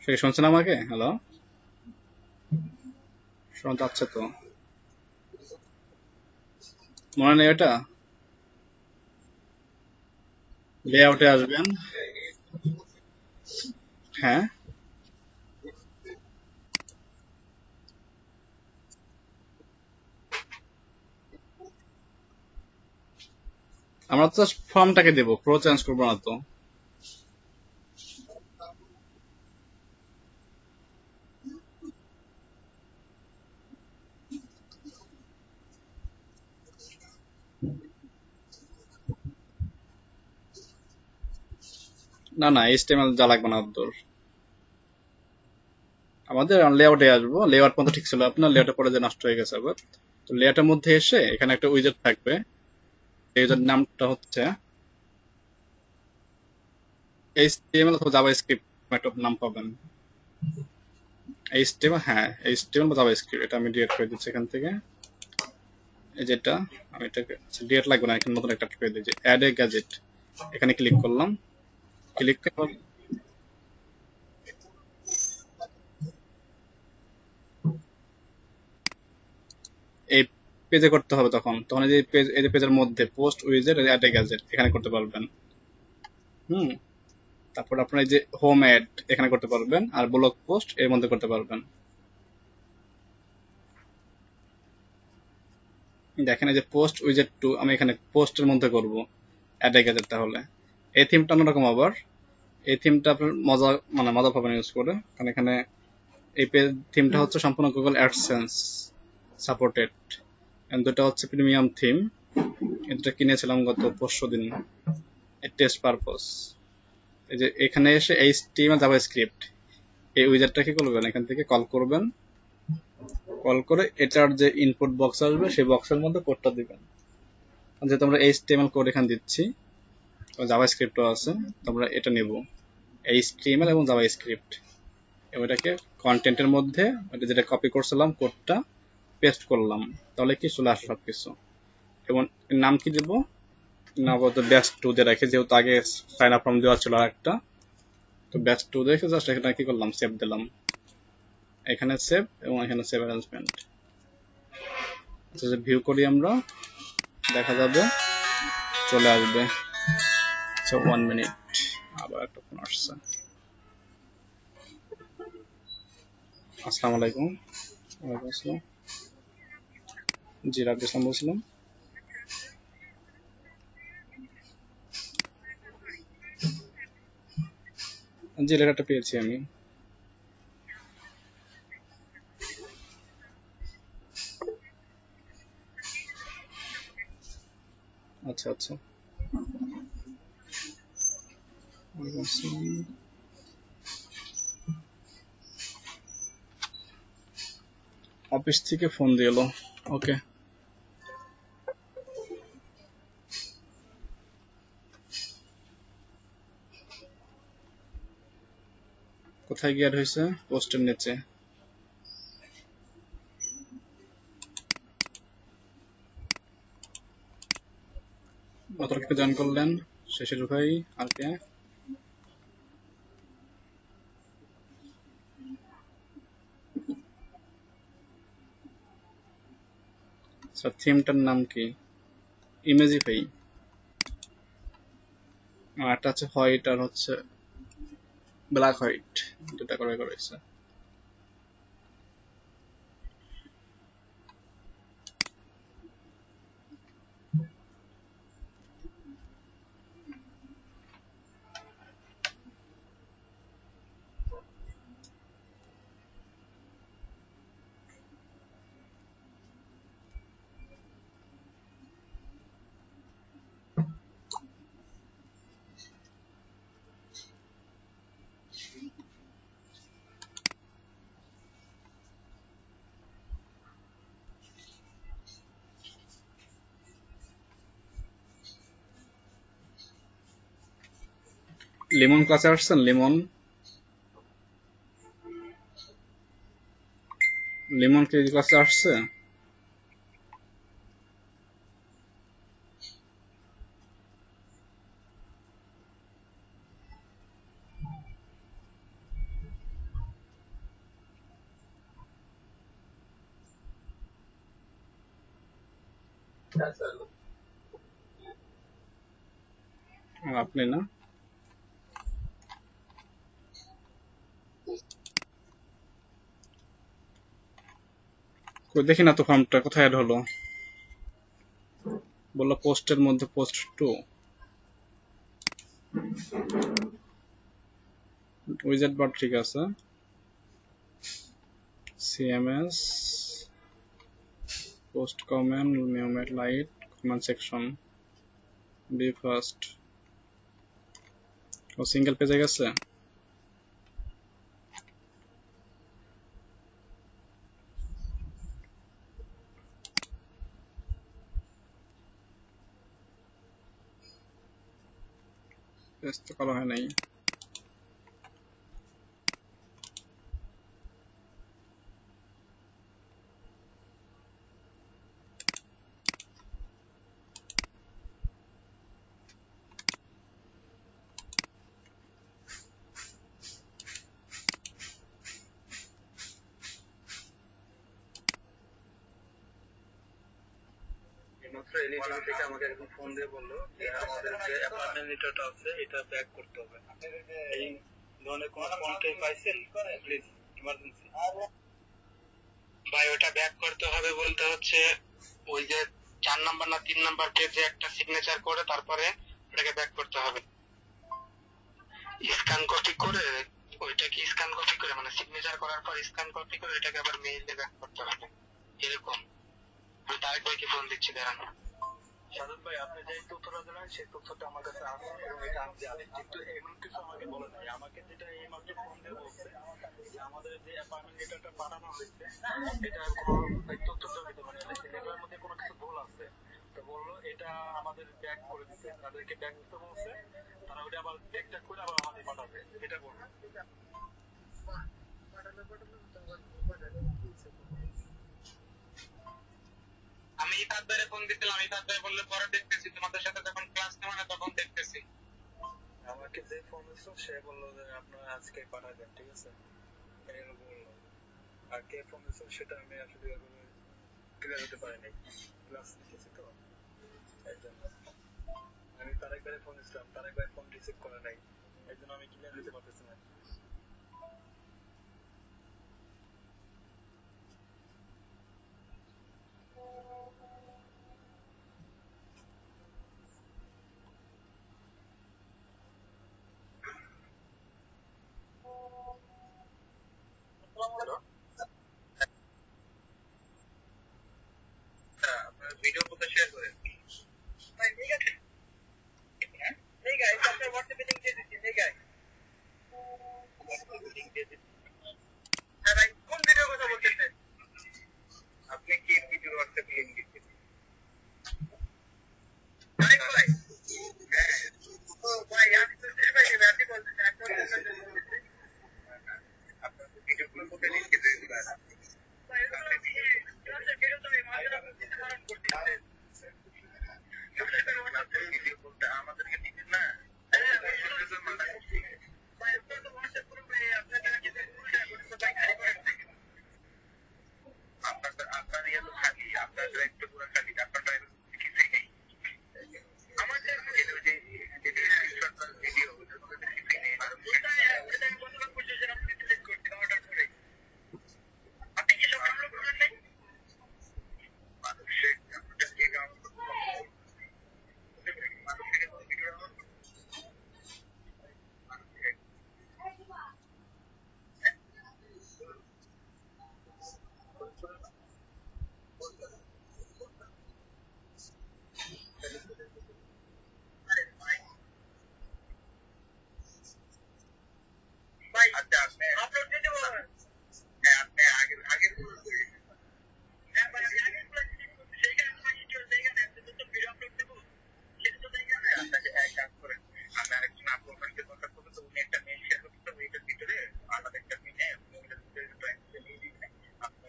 S1: সে শুনছেন আমাকে, হ্যালো, শোনা যাচ্ছে তো, মনে নেই এটা, লেআউটে আসবেন, হ্যাঁ আমরা তো ফর্মটাকে দেবো, প্রো চেঞ্জ করবো না তো। না না, HTML যা লাগবে না তোর, আমাদের লেআউটে আসবো। লেআউট পর্যন্ত ঠিক ছিল আপনার, লেআউটের পরে যে নষ্ট হয়ে গেছে আবার। তো লেআউটের মধ্যে এসে এখানে একটা উইজেট থাকবে, এই উইজেট নামটা হচ্ছে HTML অথবা জাভাস্ক্রিপ্ট, একটা নাম পাবেন। HTML, হ্যাঁ HTML বা জাভাস্ক্রিপ্ট, এটা আমি ডিলিট করে দিচ্ছি এখান থেকে। এই যেটা আমি এটাকে ডিলিট লাগবে না, এখানে নতুন একটা করে দিচ্ছি, অ্যাড এ গ্যাজেট, এখানে ক্লিক করলাম। ক্লিক করে এই পেজে করতে হবে, তখন তখন এই যে পেজ, এই যে পেজের মধ্যে পোস্ট উইজেট অ্যাড এ গ্যাজেট এখানে করতে পারবেন। হুম, তারপর আপনার এই যে হোম অ্যাড এখানে করতে পারবেন, আর ব্লগ পোস্ট এর মধ্যে করতে পারবেন। দেখেন এই যে পোস্ট উইজেট টু, আমি এখানে পোস্টের মধ্যে করব অ্যাডে গেজেট। তাহলে এই থিমটা অন্যরকম, আবার এই থিমটা আপনার মজা মানে মজা পাবেন ইউজ করে, কারণ এখানে এই থিমটা হচ্ছে সম্পূর্ণ গুগল অ্যাডসেন্স সাপোর্টেড। দুটো হচ্ছে প্রিমিয়াম থিম, এটা কিনেছিলাম গত পরশুদিন টেস্ট পারপস। এই যে এখানে এসে এইচটিএমএল আর জাভাস্ক্রিপ্ট এই উইজারটা কি করবেন, এখান থেকে কল করবেন, কল করে এটার যে ইনপুট বক্স আসবে সেই বক্সের মধ্যে কোডটা দিবেন। যেহেতু আমরা এইচটিএমএল কোড এখানে দিচ্ছি, জাভাস্ক্রিপ্টও আছে, তোমরা এটা নেব এইচটিএমএল এবং জাভাস্ক্রিপ্ট, এটাকে কন্টেন্টের মধ্যে যেটা কপি করছিলাম কোডটা পেস্ট করলাম, তাহলে কি চলে আসে সবকিছু। এবং নাম কি দেবো, না বলতে ব্যাচ 2 দিয়ে রাখি, যেহেতু আগে সাইন আপ ফর্ম দেওয়া ছিল আর একটা, তো ব্যাচ 2 দেখে জাস্ট এখানে কি করলাম, সেভ দিলাম, এখানে সেভ এবং এখানে সেভ অ্যারেঞ্জমেন্ট। আচ্ছা ভিউ করি আমরা, দেখা যাবে চলে আসবে। সো 1 মিনিট, আবার একটা ফোন আসছে। আসসালামু আলাইকুম। ওয়ালাইকুম আসসালাম। জি রাব্বি ইসলাম বলছিলাম। জি লেখাটা পেয়েছি আমি। আচ্ছা আচ্ছা, অফিস থেকে ফোন দিল। ওকে, কোথায় গিয়ে হয়েছে, পোস্টের নিচে। কতটা জয়েন করলেন, শেষের ভাই আর কে। আচ্ছা থিমটার নাম কি, ইমেজিফাই, আর একটা হচ্ছে হোয়াইট আর হচ্ছে ব্ল্যাক হোয়াইট, দুটা করে করেছে। লিমন ক্লাসে আসছেন, লিমন, লিমন কি ক্লাসে আসছে। আপনি না, দেখি না তো ফর্মটা কোথায় অ্যাড হলো, বললো পোস্টের মধ্যে পোস্ট 2 উইজেট বার, ঠিক আছে। সিএমএস পোস্ট কমেন্ট নিউমেট light comment section be first. ও সিঙ্গেল পেজে গেছে। পেজ তো করা হয় নাই।
S2: মাত্র এলইডিবি থেকে আমাকে একজন ফোন দিয়ে বললো যে আমাদের যে অ্যাপার্টমেন্ট মিটারটা আছে এটা ব্যাক করতে হবে। এই ধরনের কোন ফোনটাই পাইছেন প্লিজ ইমার্জেন্সি ভাই, ওটা ব্যাক করতে হবে বলতে হচ্ছে ওই যে 4 নাম্বার না 3 নাম্বার পেজে একটা সিগনেচার করে তারপরে ওটাকে ব্যাক করতে হবে। স্ক্যান কপি করে ওইটাকে স্ক্যান কপি করে মানে সিগনেচার করার পর স্ক্যান কপি করে এটাকে আবার মেইলে ব্যাক করতে হবে এরকম। আমি তারেক ভাইকে ফোন দিচ্ছি, দাঁড়ান। সাদত ভাই, আপনি যে তথ্যটা দিলেন সেই তথ্যটা আমার কাছে আছে এবং এটা আমি জানি, কিন্তু এমন কিছু আমাকে বলে নাই। আমাকে যেটা এই মাত্র ফোন দিয়ে বলছে যে আমাদের যে অ্যাপার্টমেন্ট ডেটাটা পাঠানো হয়েছে এটা কোনো তথ্যটা দিতে পারে না, এটার মধ্যে কোনো কিছু ভুল আছে। তো বললো এটা আমাদের ব্যাক করে দিতে, তাদেরকে ব্যাক দিতে বলছে, তারা ওটা আবার চেকটা করে আবার আমাদের পাঠাবে, এটা বললো। আমি ইফাত ভাইরে ফোন দিছিলাম, ইফাত ভাই বললে পরে দেখতেছি, তোমাদের সাথে যখন ক্লাস নেওয়া না তখন দেখতেছি। আমাকে যে ফোন দিছিল সে বললো যে আপনারা আজকে পাঠা দেন, ঠিক আছে, এরকম বললো। আর কে ফোন দিছিল সেটা আমি আসলে ক্লিয়ার হতে পারি নাই, ক্লাস নিতেছি তো এই জন্য। আমি তারেক ভাইরে ফোন দিছিলাম, তারেক ভাই ফোন রিসিভ করে নাই, এই জন্য আমি ক্লিয়ার হতে পারতেছি না। আপনার ভিডিও কোথায় শেয়ার করেন? ঠিক আছে, এই গাইস আপনার হোয়াটসঅ্যাপে লিংক দিয়ে দিচ্ছি, এই গাইস হোয়াটসঅ্যাপে লিংক দিয়ে দিচ্ছি। হ্যাঁ ভাই, কোন ভিডিও কথা বলতেছেন আপনি? কি ভিডিও হোয়াটসঅ্যাপে লিংক দিচ্ছেন? তারেক ভাই, হ্যাঁ ও ভাই, আমি তো সেই ভাই আপনি বলতেছেন আপনার ভিডিওগুলো কোথায় লিংক দিয়ে দিবেন? ভাই এগুলো কি ক্লাসের ভিডিও তো আমি মাঝে মাঝে ধারণ করতেছি। ভিডিও বলতে আমাদেরকে দিবেন না? হ্যাঁ ভাই, আপনার তো হোয়াটসঅ্যাপ গ্রুপ ভাই, আপনাকে নাকি পুরোটা করতে ভাই খালি করে দিবেন। আপনার ইয়ে তো খালি, আপনার একটু পুরো খালি, আপনার ড্রাইভার কিছুই নেই। আমাদের যে ভিডিও ওটার মধ্যে কিছুই নেই। ওটা আমি গতকাল পর্যন্ত আপনি ডিলিট করছি অর্ডার করে। আপনি কি সব ডাউনলোড করেন নাই? মানুষের কে ডাউনলোড মানুষের ভিডিও ভাই, আচ্ছা আপনি আপলোড দিতে বলেন। হ্যাঁ আপনি আগের আগের হ্যাঁ ভাই, আমি আগের সেইখানে তোমার ইউটিউব সেইখানে আপনি তো ভিডিও আপলোড দেবো, সেটা তো সেইখানে আপনাকে এক কাজ করেন। আমি আরেকজন আপুর কাছে কথা বলবো, তো উনি একটা মেল শেয়ার করতে হবে, এটার ভিতরে আমাদের একটা মিলে ওইটার ভিতরে নিয়ে দিবেন আপনি।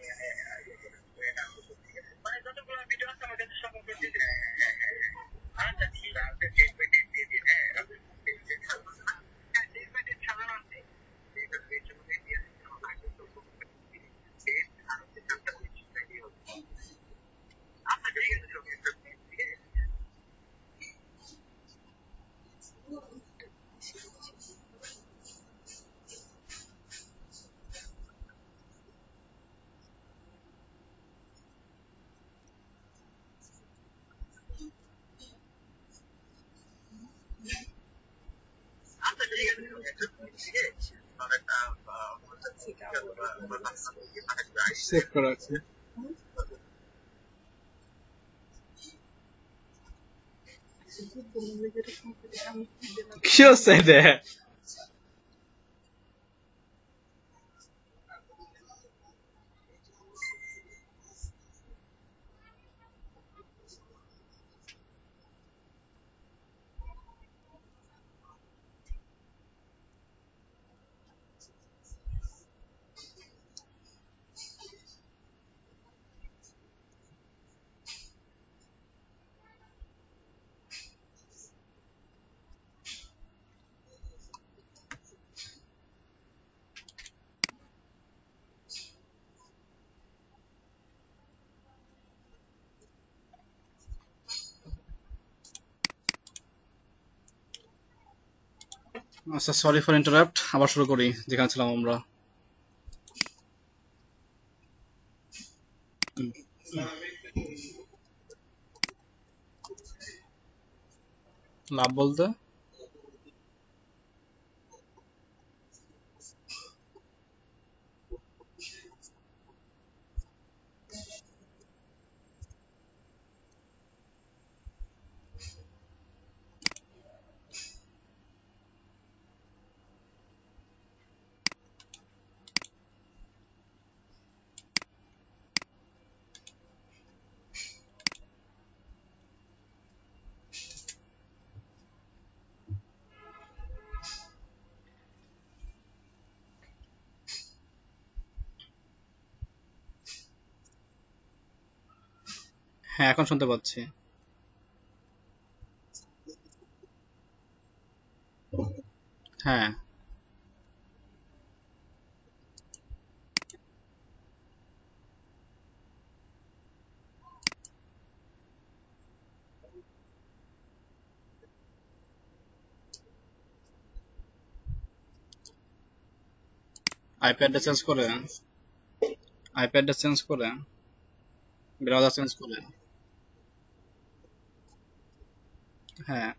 S2: মানে যতগুলো ভিডিও আছে আমার কাছে সব আপলোড দিয়ে দিবেন। আচ্ছা ঠিক আছে, ডেট বাই ডেট দিয়ে দিন। হ্যাঁ আপনি ডেট সাজানো আছে না? হ্যাঁ ডেট বাই ডেট সাজানো আছে। ঠিক আছে, এই জন্য দিয়ে দিন। আগে তো ডেট আর হচ্ছে নামটা হচ্ছে রেডি হবে। আচ্ছা ঠিক আছে, ঠিক আছে। আচ্ছা ঠিক আছে, ঠিক আছে। আর একটা
S1: সেভ করা আছে। কি হচ্ছে এটা? আচ্ছা, সরি ফর ইন্টারাপ্ট, আবার শুরু করি যেখানে ছিলাম আমরা। লাভ বলতে? হ্যাঁ, এখন শুনতে পাচ্ছি। হ্যাঁ। আইপ্যাডটা চেঞ্জ করে, আইপ্যাডটা চেঞ্জ করে, ব্রাউজার চেঞ্জ করে। হ্যাঁ,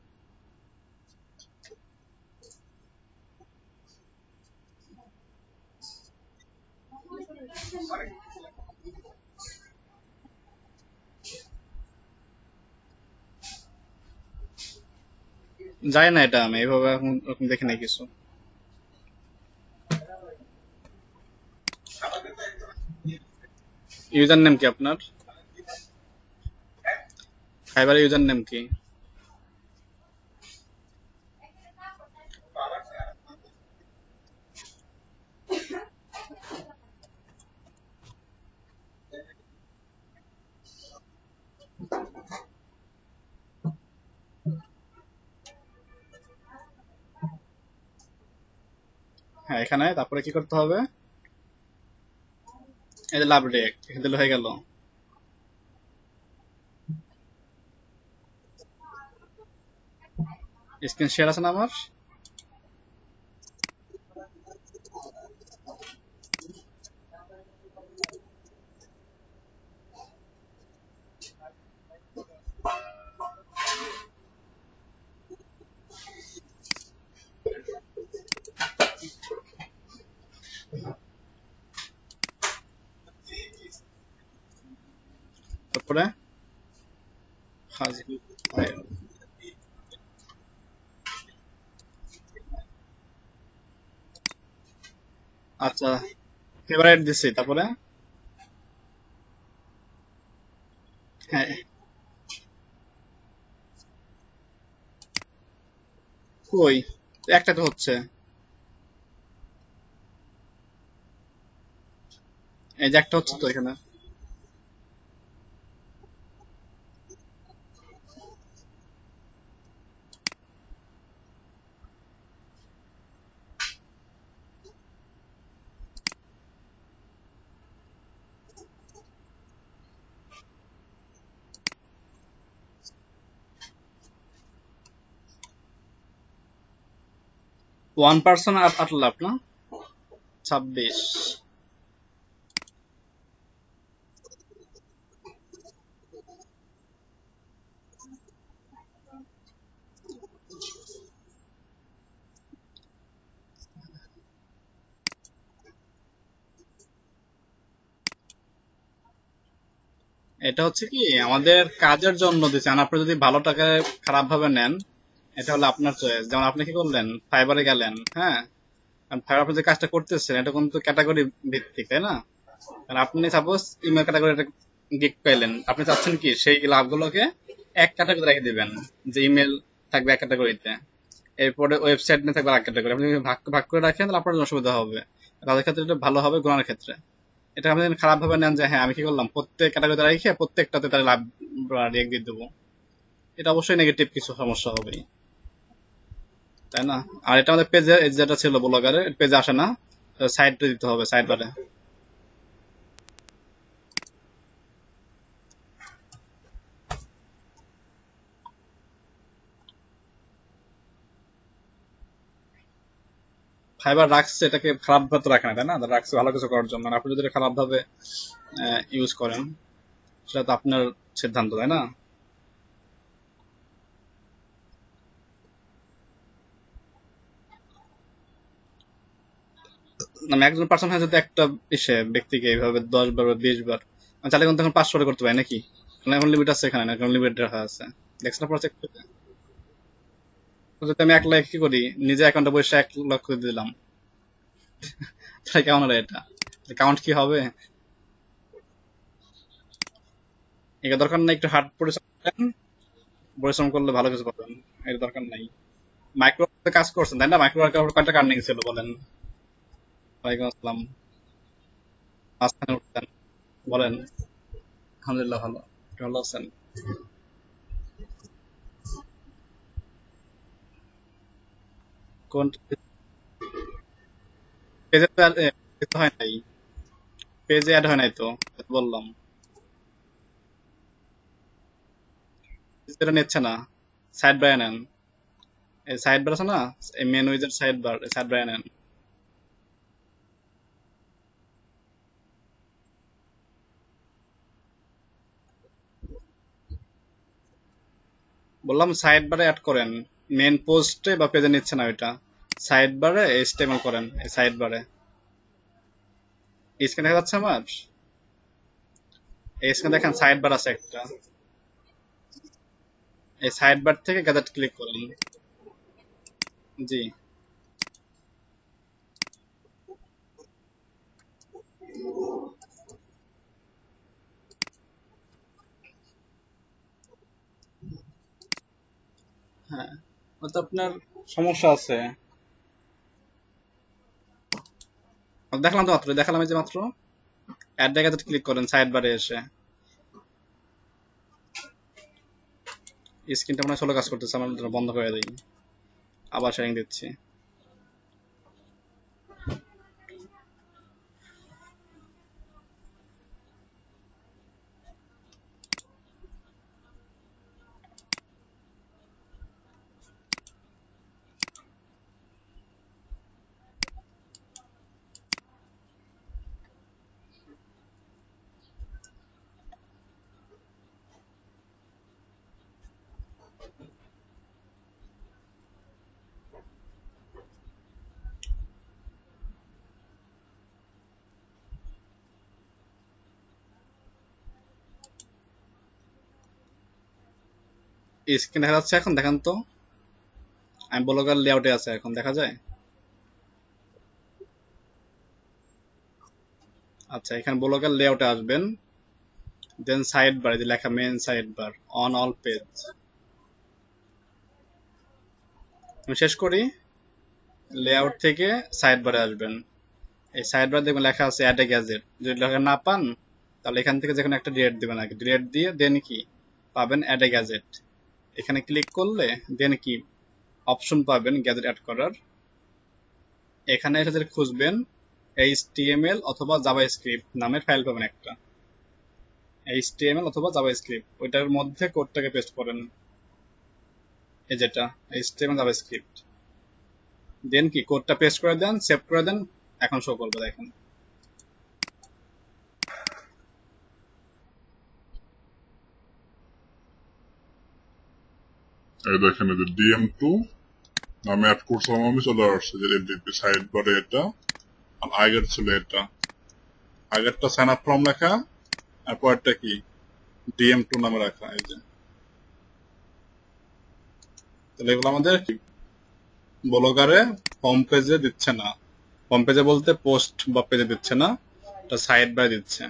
S1: জানি না, এটা আমি এইভাবে এখন ওরকম দেখি নাই কিছু। ইউজার নেম কি আপনার? ফাইবারের ইউজার নেম কি? হ্যাঁ, এখানে তারপরে কি করতে হবে? এই যে লাভ রেক, এখানে দিলে হয়ে গেল। স্ক্রিন শেয়ার আছে না আমার? তারপরে হাজি, আচ্ছা, ফেভারিট দিছি, তারপরে? হ্যাঁ, কই, একটা তো হচ্ছে, এই যে একটা হচ্ছে তো এখানে। 1% আট লাভ না? 26। এটা হচ্ছে কি আমাদের কাজের জন্য দিচ্ছেন, আপনি যদি ভালো টাকায় খারাপ ভাবে নেন, এটা হলো আপনার চয়েস। যেমন আপনি কি করলেন, ফাইবারে গেলেন, হ্যাঁ, ফাইবার আপনি যে কাজটা করতেছেন এটা কিন্তু ক্যাটাগরি ভিত্তিক, তাই না? আর আপনি সাপোজ ইমেল ক্যাটাগরি গিগ পেলেন, আপনি চাচ্ছেন কি সেই লাভগুলোকে এক ক্যাটাগরি রেখে দিবেন, যে ইমেল থাকবে এক ক্যাটাগরিতে, এরপরে ওয়েবসাইট নিয়ে থাকবে এক ক্যাটাগরি। আপনি যদি ভাগ ভাগ করে রাখেন তাহলে আপনার জন্য সুবিধা হবে, তাদের ক্ষেত্রে এটা ভালো হবে, গুণার ক্ষেত্রে। এটা আপনি খারাপ ভাবে নেন যে হ্যাঁ আমি কি করলাম, প্রত্যেক ক্যাটাগরিতে রেখে প্রত্যেকটাতে তার লাভ রিয়েক্ট দিয়ে দেবো, এটা অবশ্যই নেগেটিভ কিছু সমস্যা হবেই, তাই না? আর এটা আমাদের পেজে যেটা ছিল ব্লগারে, পেজে আসে না, সাইডে দিতে হবে, সাইড বারে। ফাইবার রাখছে এটাকে খারাপ ভাবে তো রাখে না, তাই না? রাখছে ভালো কিছু করার জন্য। আর আপনি যদি খারাপ ভাবে ইউজ করেন সেটা তো আপনার সিদ্ধান্ত, তাই না? মানে একজন পার্সন হয় যদি একটা ব্যক্তিকে এইভাবে 10 বার বা 20 বার, আমি চাইলে কিন্তু এখন 500 করতে পারি নাকি? মানে এখন লিমিট আছে এখানে, না এখন লিমিট রাখা আছে? দেখছেন আপনারা চেক করে? তো যদি আমি 1 লাখ কি করি, নিজে অ্যাকাউন্টে বসে 1 লক্ষ দিয়ে দিলাম, তাহলে কেমন হলো এটা? কাউন্ট কি হবে? এটা দরকার নাই একটু হার্ড পরিশ্রম করেন, পরিশ্রম করলে ভালো কিছু পাবেন। এটা দরকার নাই। মাইক্রো কাজ করছেন তাই না? মাইক্রো কয়টা আর্নিং ছিল বলেন? ওয়ালাইকুম আসসালাম। মাঝখানে উঠতেন, বলেন। আলহামদুলিল্লাহ ভালো। আপনি ভালো আছেন? কোন পেজে তো হয় নাই, পেজে অ্যাড হয় নাই তো, বললাম। এটা নিচ্ছে না, সাইড বারে নেন। এই সাইড বার আছে না, এই মেন উইজের সাইড বারে নেন। বললাম সাইড বারে অ্যাড করেন। মেন পোস্টে বা পেজে নিচ্ছে না ওইটা। সাইড বারে এইচটিএমএল করেন, এই সাইড বারে। স্ক্রিন দেখা যাচ্ছে আমার? এই স্ক্রিনে দেখেন সাইড বার আছে একটা। এই সাইড বার থেকে গ্যাজেট ক্লিক করেন। জি। হ্যাঁ, তো আপনার সমস্যা আছে। দেখলাম তো মাত্র, দেখালাম এই যে মাত্র। অ্যাড গ্যাজেট ক্লিক করেন সাইড বারে এসে। স্ক্রিনটা মনে হয় স্লো কাজ করতেছে, আমার জন্য বন্ধ করে দিই। আবার শেয়ারিং দিচ্ছি। স্ক্রিন দেখা যাচ্ছে এখন? দেখেন তো। আমি ব্লগার লেআউটে আছে, এখন দেখা যায়? আচ্ছা, এখানে ব্লগার লেআউটে আসবেন, দেন সাইড বার যে লেখা main sidebar, on all page. আমি শেষ করি। লেআউট থেকে সাইড বারে আসবেন। এই সাইড বার দেখবেন লেখা আছে অ্যাড এ গ্যাজেট। যদি লেখা না পান তাহলে এখান থেকে যেখানে একটা ডিলেট দিবেন আগে, ডিলেট দিয়ে দেন কি পাবেন, অ্যাড এ গ্যাজেট। এখানে ক্লিক করলে দেন কি অপশন পাবেন গ্যাজেট অ্যাড করার। এখানে এসে যদি খুঁজবেন HTML অথবা জাভাস্ক্রিপ্ট নামের ফাইল পাবেন একটা। HTML অথবা জাভাস্ক্রিপ্ট, ওইটার মধ্যে কোডটাকে পেস্ট করেন, এই যেটা HTML জাভাস্ক্রিপ্ট। দেন কি কোডটা পেস্ট করে দেন, সেভ করে দেন। এখন শো করবে, দেখেন।
S3: এই দেখেন এই যে DM2 নামে অ্যাড করছিলাম আমি, চলে আসছে যে সাইড বারে এটা। আর আগের ছিল এটা, আগেরটা সাইন আপ ফর্ম লেখা, আর পরেরটা কি DM2 নামে রাখা। এই যে তাহলে এগুলো আমাদের কি ব্লগারে হোম পেজে দিচ্ছে না। হোম পেজে বলতে পোস্ট বা পেজে দিচ্ছে না, এটা সাইড বাই দিচ্ছে।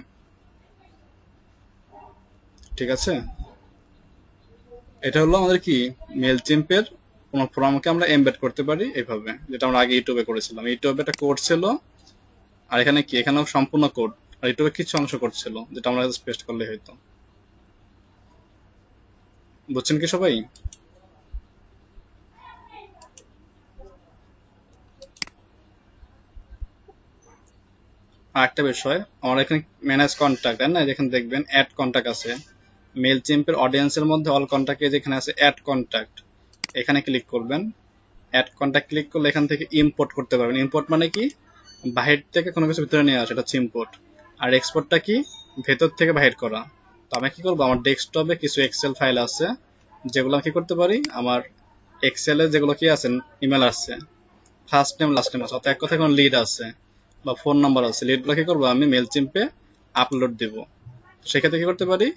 S3: ঠিক আছে? এটা হলো আমাদের কি মেলচিম্পের কোনো ফর্মকে আমরা এমবেড করতে পারি এইভাবে, যেটা আমরা আগে ইউটিউবে করেছিলাম। ইউটিউবে একটা কোড ছিল, আর এখানে কি এখানেও সম্পূর্ণ কোড, আর ইউটিউবে কিছু অংশ কোড ছিল যেটা আমরা পেস্ট করলে হয়তো। বুঝছেন কি সবাই? আর একটা বিষয়, আমার এখানে ম্যানেজ কন্টাক্ট, তাই না? যেখানে দেখবেন অ্যাড কন্টাক্ট আছে, মেলচিম্পের অডিয়েন্সের মধ্যে অল কন্টাক্টে যেখানে আছে অ্যাড কন্টাক্ট, এখানে ক্লিক করবেন।
S1: অ্যাড কন্টাক্ট ক্লিক করলে এখান থেকে ইম্পোর্ট করতে পারবেন। ইম্পোর্ট মানে কি, বাহির থেকে কোনো কিছু ভিতরে নিয়ে আসা, এটা হচ্ছে ইম্পোর্ট। আর এক্সপোর্টটা কি, ভেতর থেকে বাহির করা। তো আমি কি করবো, আমার ডেস্কটপে কিছু এক্সেল ফাইল আছে যেগুলো আমি কি করতে পারি, আমার এক্সেলে যেগুলো কি আছে, ইমেল আছে, ফার্স্ট নেম লাস্ট নেম আছে, অর্থাৎ এক কথায় কোনো লিড আছে বা ফোন নাম্বার আছে, লিডগুলো কি করবো আমি মেইলচিম্পে আপলোড দেব। সেক্ষেত্রে কি করতে পারি,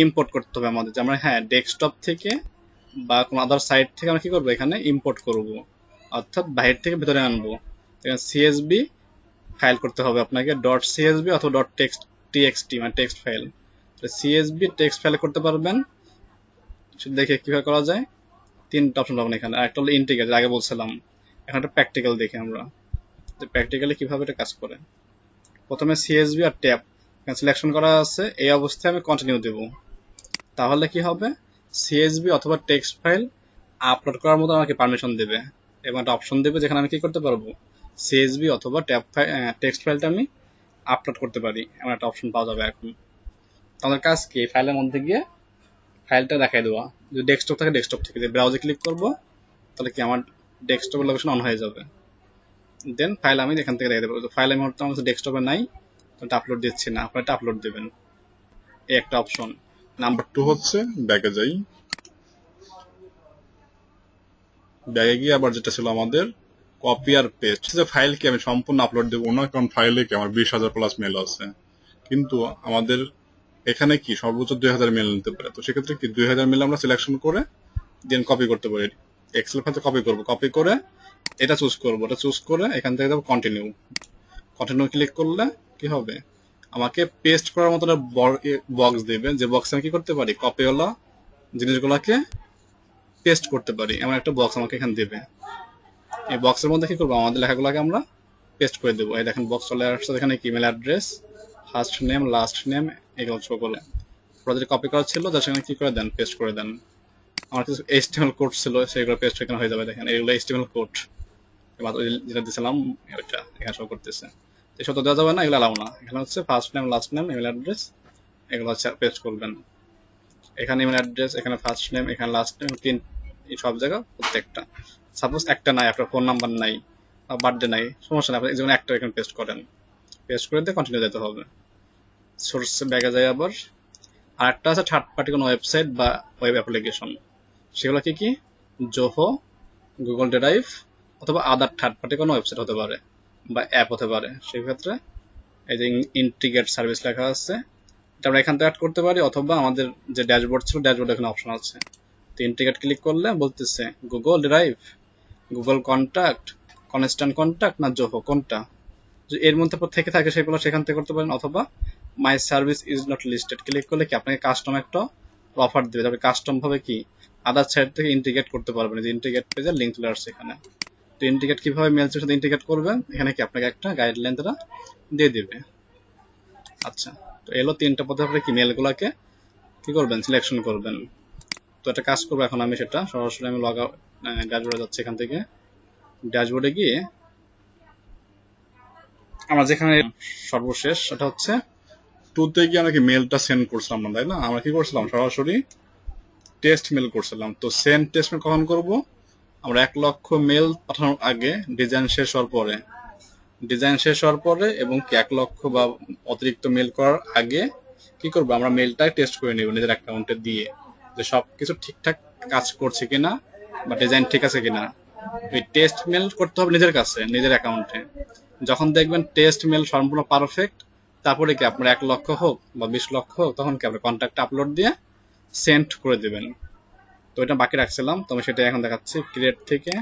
S1: ইম্পোর্ট করতে হবে আমাদের, যে আমরা হ্যাঁ ডেস্কটপ থেকে বা কোনো আদার সাইট থেকে আমরা কি করবো, এখানে ইম্পোর্ট করব, অর্থাৎ বাইরে থেকে ভিতরে আনবো। এখানে সিএসবি ফাইল করতে হবে আপনাকে, ডট সিএসবি অথবা ডট টেক্সট টিএক্সটি মানে text file. CSB text file করতে পারবেন। সেটা দেখে কিভাবে করা যায়, তিনটা অপশন পাবেন এখানে। আর একটা হলো ইন্টিগ্রেট, আগে বলছিলাম। এখন একটা প্র্যাকটিক্যাল দেখি আমরা, যে প্র্যাকটিক্যালি কিভাবে এটা কাজ করে। প্রথমে সিএসবি আর ট্যাব সিলেকশন করা আছে, এই অবস্থায় আমি কন্টিনিউ দেব। তাহলে কি হবে, সিএসবি অথবা টেক্সট ফাইল আপলোড করার মতো আমাকে পারমিশন দেবে, এবং একটা অপশন দেবে যেখানে আমি কি করতে পারবো, সিএসবি অথবা ট্যাব ফাইল টেক্সট ফাইলটা আমি আপলোড করতে পারি, এমন একটা অপশন পাওয়া যাবে এখন। আমাদের কাজ কি, এই ফাইলের মধ্যে গিয়ে ফাইলটা দেখাই দেওয়া। যদি ডেস্কটপ থাকে ডেস্কটপ থেকে, যদি ব্রাউজে ক্লিক করবো তাহলে কি আমার ডেস্কটপের লোকেশন অন হয়ে যাবে। দেন ফাইল আমি এখান থেকে দেখে দেবো। ফাইল আমি হয়তো আমার ডেস্কটপে নাই, ওটা আপলোড দিচ্ছি না, আপনার এটা আপলোড দেবেন, এই একটা অপশন।
S3: নাম্বার 2 হচ্ছে ব্যাগে যাই, ব্যাগে গিয়ে আবার যেটা ছিল আমাদের কপি আর পেস্ট, যে ফাইলকে আমি সম্পূর্ণ আপলোড দেবো না, কারণ ফাইলে কি আমার 20,000 প্লাস মেল আছে, কিন্তু আমাদের এখানে কি সর্বোচ্চ 2,000 মেল নিতে পারে। তো সেক্ষেত্রে কি 2,000 মেল আমরা সিলেকশন করে দেন কপি করতে পারি, এক্সেল ফাইলে কপি করবো, কপি করে এটা চুজ করবো, এটা চুজ করে এখান থেকে দেবো কন্টিনিউ। কন্টিনিউ ক্লিক করলে কি হবে, আমাকে পেস্ট করার মতো বক্স দেবে, যে বক্সে আমি কি করতে পারি, কপিওয়ালা জিনিসগুলোকে পেস্ট করতে পারি, এমন একটা বক্স আমাকে এখানে দেবে। এই বক্সের মধ্যে কি করবো, আমাদের লেখাগুলোকে আমরা পেস্ট করে দেবো। এই দেখেন বক্স চলে আসছে, এখানে email address, first name last name, এগুলো শো করে। ওরা যেটা কপি করা ছিল যার সেখানে কি করে দেন, পেস্ট করে দেন। আমার কিছু HTML কোড ছিল, সেগুলো পেস্ট এখানে হয়ে যাবে। দেখেন এগুলো HTML কোড, যেটা দিয়েছিলাম ওইটা এখানে শো করতেছে। এসব তো দেওয়া যাবে না, এগুলো অ্যালাউ না। এখানে হচ্ছে first name last name email address, এগুলো হচ্ছে পেস্ট করবেন। এখানে ইমেল অ্যাড্রেস, এখানে ফার্স্ট নেম, এখানে লাস্ট নেম, এই সব জায়গা প্রত্যেকটা। সাপোজ একটা নাই, আপনার ফোন নাম্বার নাই বা বার্থডে নাই, সমস্যা নেই, আপনি যেমন একটা এখানে পেস্ট করেন, পেস্ট করে দিয়ে কন্টিনিউ যেতে হবে। সোর্স ব্যাগে যায় আবার। আর একটা আছে থার্ড পার্টি কোনো ওয়েবসাইট বা ওয়েব অ্যাপ্লিকেশন, সেগুলো কি কি, জোহো, গুগল ড্রাইভ অথবা আদার থার্ড পার্টি কোনো ওয়েবসাইট হতে পারে বা অ্যাপ হতে পারে। সেক্ষেত্রে এই যে ইন্টিগ্রেট সার্ভিস লেখা আছে, এটা আমরা এখান থেকে অ্যাড করতে পারি, অথবা আমাদের যে ড্যাশবোর্ড ছিল ড্যাশবোর্ড এখানে অপশন আছে। তো ইন্টিগ্রেট ক্লিক করলে বলতেছে Google drive, Google contact, constant contact না জোহো, কোনটা যে এর মধ্যে থেকে থাকে সেগুলো সেখান থেকে করতে পারেন। অথবা my service is not listed click করলে কি আপনাকে কাস্টম একটা অফার দেবে, তবে কাস্টম ভাবে কি আদার সাইড থেকে ইন্টিগ্রেট করতে পারবেন। যে ইন্টিগ্রেট পেজের লিঙ্ক চলে আসছে এখানে। তো ইন্টিগ্রেট কিভাবে মেলসের সাথে ইন্টিগ্রেট করবেন, এখানে কি আপনাকে একটা গাইডলাইন তারা দিয়ে দিবে। আচ্ছা, তো এলো তিনটা পদ্ধতি, কি মেলগুলোকে কি করবেন, সিলেকশন করবেন। তো একটা কাজ করবো এখন আমি, সেটা সরাসরি আমি লগ আউট ড্যাশবোর্ডে যাচ্ছি। এখান থেকে ড্যাশবোর্ডে গিয়ে আমরা যেখানে সর্বশেষ সেটা হচ্ছে 2 তে গিয়ে আমরা কি মেলটা সেন্ড করছিলাম না, তাই না? আমরা কি করছিলাম, সরাসরি টেস্ট মেল করছিলাম। তো সেন্ড টেস্ট মেল কখন করব, আমরা 1 লক্ষ মেল পাঠানোর আগে, ডিজাইন শেষ হওয়ার পরে, ডিজাইন শেষ হওয়ার পরে এবং কি 1 লক্ষ বা অতিরিক্ত মেল করার আগে কি করবো, আমরা মেলটা টেস্ট করে নেব নিজের অ্যাকাউন্টে দিয়ে, যে সবকিছু ঠিকঠাক কাজ করছে কিনা বা ডিজাইন ঠিক আছে কিনা। এই টেস্ট মেল করতে হবে নিজের কাছে, নিজের অ্যাকাউন্টে। যখন দেখবেন টেস্ট মেল সম্পূর্ণ পারফেক্ট, তারপরে কি আপনার 1 লক্ষ হোক বা 20 লক্ষ হোক, তখন কি আপনি কন্ট্যাক্ট আপলোড দিয়ে সেন্ড করে দেবেন। তো এটা বাকি রাখছিলাম, তো আমি সেটা এখন দেখাচ্ছি। ক্রিয়েট থেকে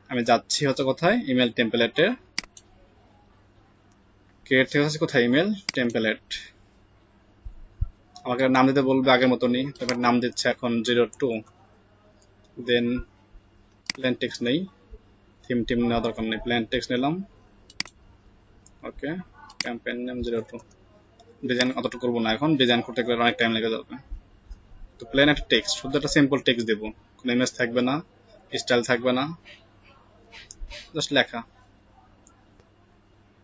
S3: আমি যাচ্ছি হচ্ছে কোথায়, ইমেল টেমপ্লেটে। ক্রিয়েট থেকে হচ্ছে কোথায়, ইমেল টেমপ্লেট। আমাকে নাম দিতে বলবে আগের মতনই, তারপর নাম দিচ্ছে এখন 02, দেন প্লেন টেক্সট নেই, থিম নেওয়া দরকার নেই, প্লেন টেক্সট নিলাম। ওকে, ক্যাম্পেইন নেম 02। ডিজাইন অতটুকু করবো না, এখন ডিজাইন করতে গেলে অনেক টাইম লেগে যাবে। তো প্লেন একটা টেক্সট, শুধু একটা সিম্পল টেক্সট দেবো, কোনো ইমেজ থাকবে না, স্টাইল থাকবে না, জাস্ট লেখা।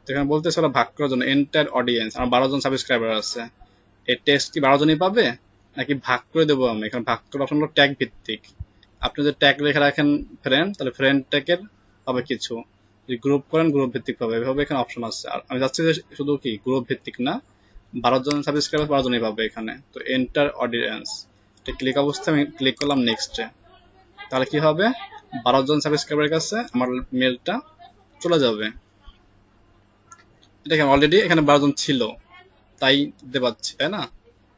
S3: এখানে বলতেছে ওরা ভাগ করার জন্য এন্টায়ার অডিয়েন্স, আমার 12 জন সাবস্ক্রাইবার আছে, এই টেক্সট কি 12 জনই পাবে নাকি ভাগ করে দেবো আমি। এখানে ভাগ করার অপশন হলো ট্যাগ ভিত্তিক, আপনি যদি ট্যাগ রেখে রাখেন ফ্রেন্ড, তাহলে ফ্রেন্ড ট্যাগের হবে কিছু, যদি গ্রুপ করেন গ্রুপ ভিত্তিক পাবে, এভাবে এখানে অপশন আছে। আর আমি যাচ্ছি যে শুধু কি গ্রুপ ভিত্তিক না, 12 জন সাবস্ক্রাইবার 12 জনই পাবে এখানে। তো এন্টার অডিয়েন্স, ক্লিক অবস্থায় আমি ক্লিক করলাম নেক্সটে, তাহলে কি হবে, 12 জন সাবস্ক্রাইবারের কাছে আমার মেলটা চলে যাবে। দেখেন অলরেডি এখানে 12 জন ছিল তাই দিতে পারছি, তাই না?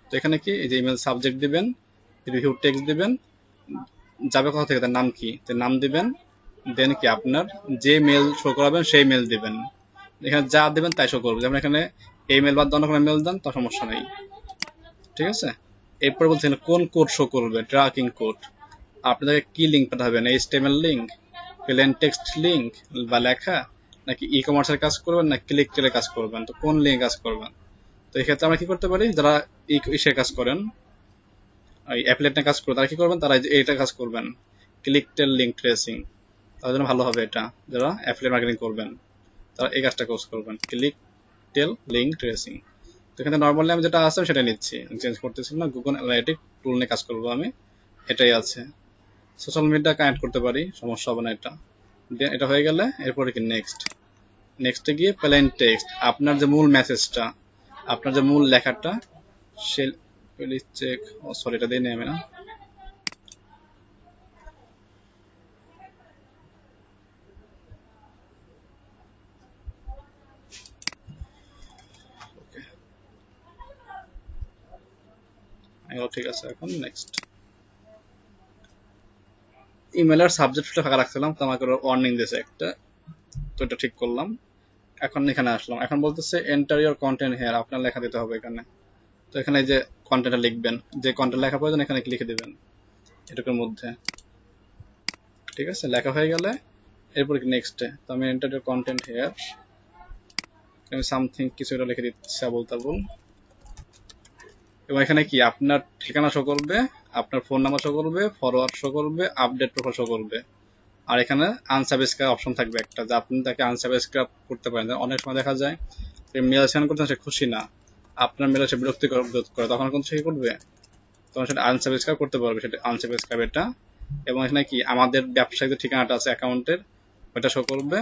S3: তো এখানে কি এই যে ইমেল সাবজেক্ট দিবেন, রিভিউ টেক্সট দিবেন, যাবে কোথা থেকে, তার নাম কি, তার নাম দিবেন, দেন কি আপনার যে মেল শো করাবেন সেই মেল দিবেন। এখানে যা দিবেন তাই শো করবে, যেমন এখানে এই মেল বাদ অন্য কোনো মেল দেন তা সমস্যা নেই, ঠিক আছে? এরপর বলছেন কোন কোড শো করবে, ট্র্যাকিং কোড। আপনাদেরকে কি লিঙ্ক পাঠাবেন, HTML link, plane text link বা লেখা, নাকি ই কমার্সের কাজ করবেন, না ক্লিক টেলের কাজ করবেন, তো কোন লিঙ্ক কাজ করবেন? তো এক্ষেত্রে আমরা কি করতে পারি, যারা ইসের কাজ করেন, ওই অ্যাফিলিয়েটের কাজ করবেন, তারা কি করবেন, তারা এইটা কাজ করবেন, ক্লিক টেল লিঙ্ক ট্রেসিং। তার জন্য ভালো হবে এটা, যারা অ্যাফিলিয়েট মার্কেটিং করবেন তারা এই কাজটা কোর্স করবেন, ক্লিক টেল লিঙ্ক ট্রেসিং। তো এখানে নর্মালি আমি যেটা আছে সেটা নিচ্ছি, চেঞ্জ করতেছি না, গুগল অ্যানালিটিক টুল নিয়ে কাজ করবো আমি, এটাই আছে। সোশ্যাল মিডিয়া কানেক্ট করতে পারি, সমস্যা হবে না এটা। এটা হয়ে গেলে এরপরে কি নেক্সট, নেক্সটে গিয়ে প্লেন টেক্সট, আপনার যে মূল মেসেজটা, আপনার যে মূল লেখাটা, সে চেক, সরি এটা দিয়ে নেবে না, ঠিক আছে। এখন নেক্সট, ইমেলের সাবজেক্টটা ফাঁকা রাখছিলাম, তো আমাকে ওয়ার্নিং দিয়েছে একটা, তো এটা ঠিক করলাম। এখন এখানে আসলাম, এখন বলতেছে এন্টার ইওর কন্টেন্ট হেয়ার, আপনার লেখা দিতে হবে এখানে। তো এখানে যে কন্টেন্টটা লিখবেন, যে কন্টেন্ট লেখা প্রয়োজন এখানে লিখে দেবেন এটুকুর মধ্যে, ঠিক আছে? লেখা হয়ে গেলে এরপর কি নেক্সটে, তো আমি এন্টার ইওর কন্টেন্ট হেয়ার, আমি সামথিং কিছু এটা লিখে দিচ্ছি আবুল তাবুল, এবং এখানে কি আপনার ঠিকানা শো করবে, আপনার ফোন নাম্বার শো করবে, ফরওয়ার্ড শো করবে, আপডেট প্রোফাইল শো করবে। আর এখানে আনসাবস্ক্রাইব অপশন থাকবে একটা, যে আপনি তাকে আনসাবস্ক্রাইব করতে পারেন। অনেক সময় দেখা যায় মেল সেন্ড করতে সে খুশি না, আপনার মেলে সে বিরক্তি বোধ করে, তখন কিন্তু সে কি করবে, তখন সেটা আনসাবস্ক্রাইব করতে পারবে, সেটা আনসাবস্ক্রাইব এটা। এবং এখানে কি আমাদের ব্যবসায়িক ঠিকানাটা আছে অ্যাকাউন্টের, ওইটা শো করবে,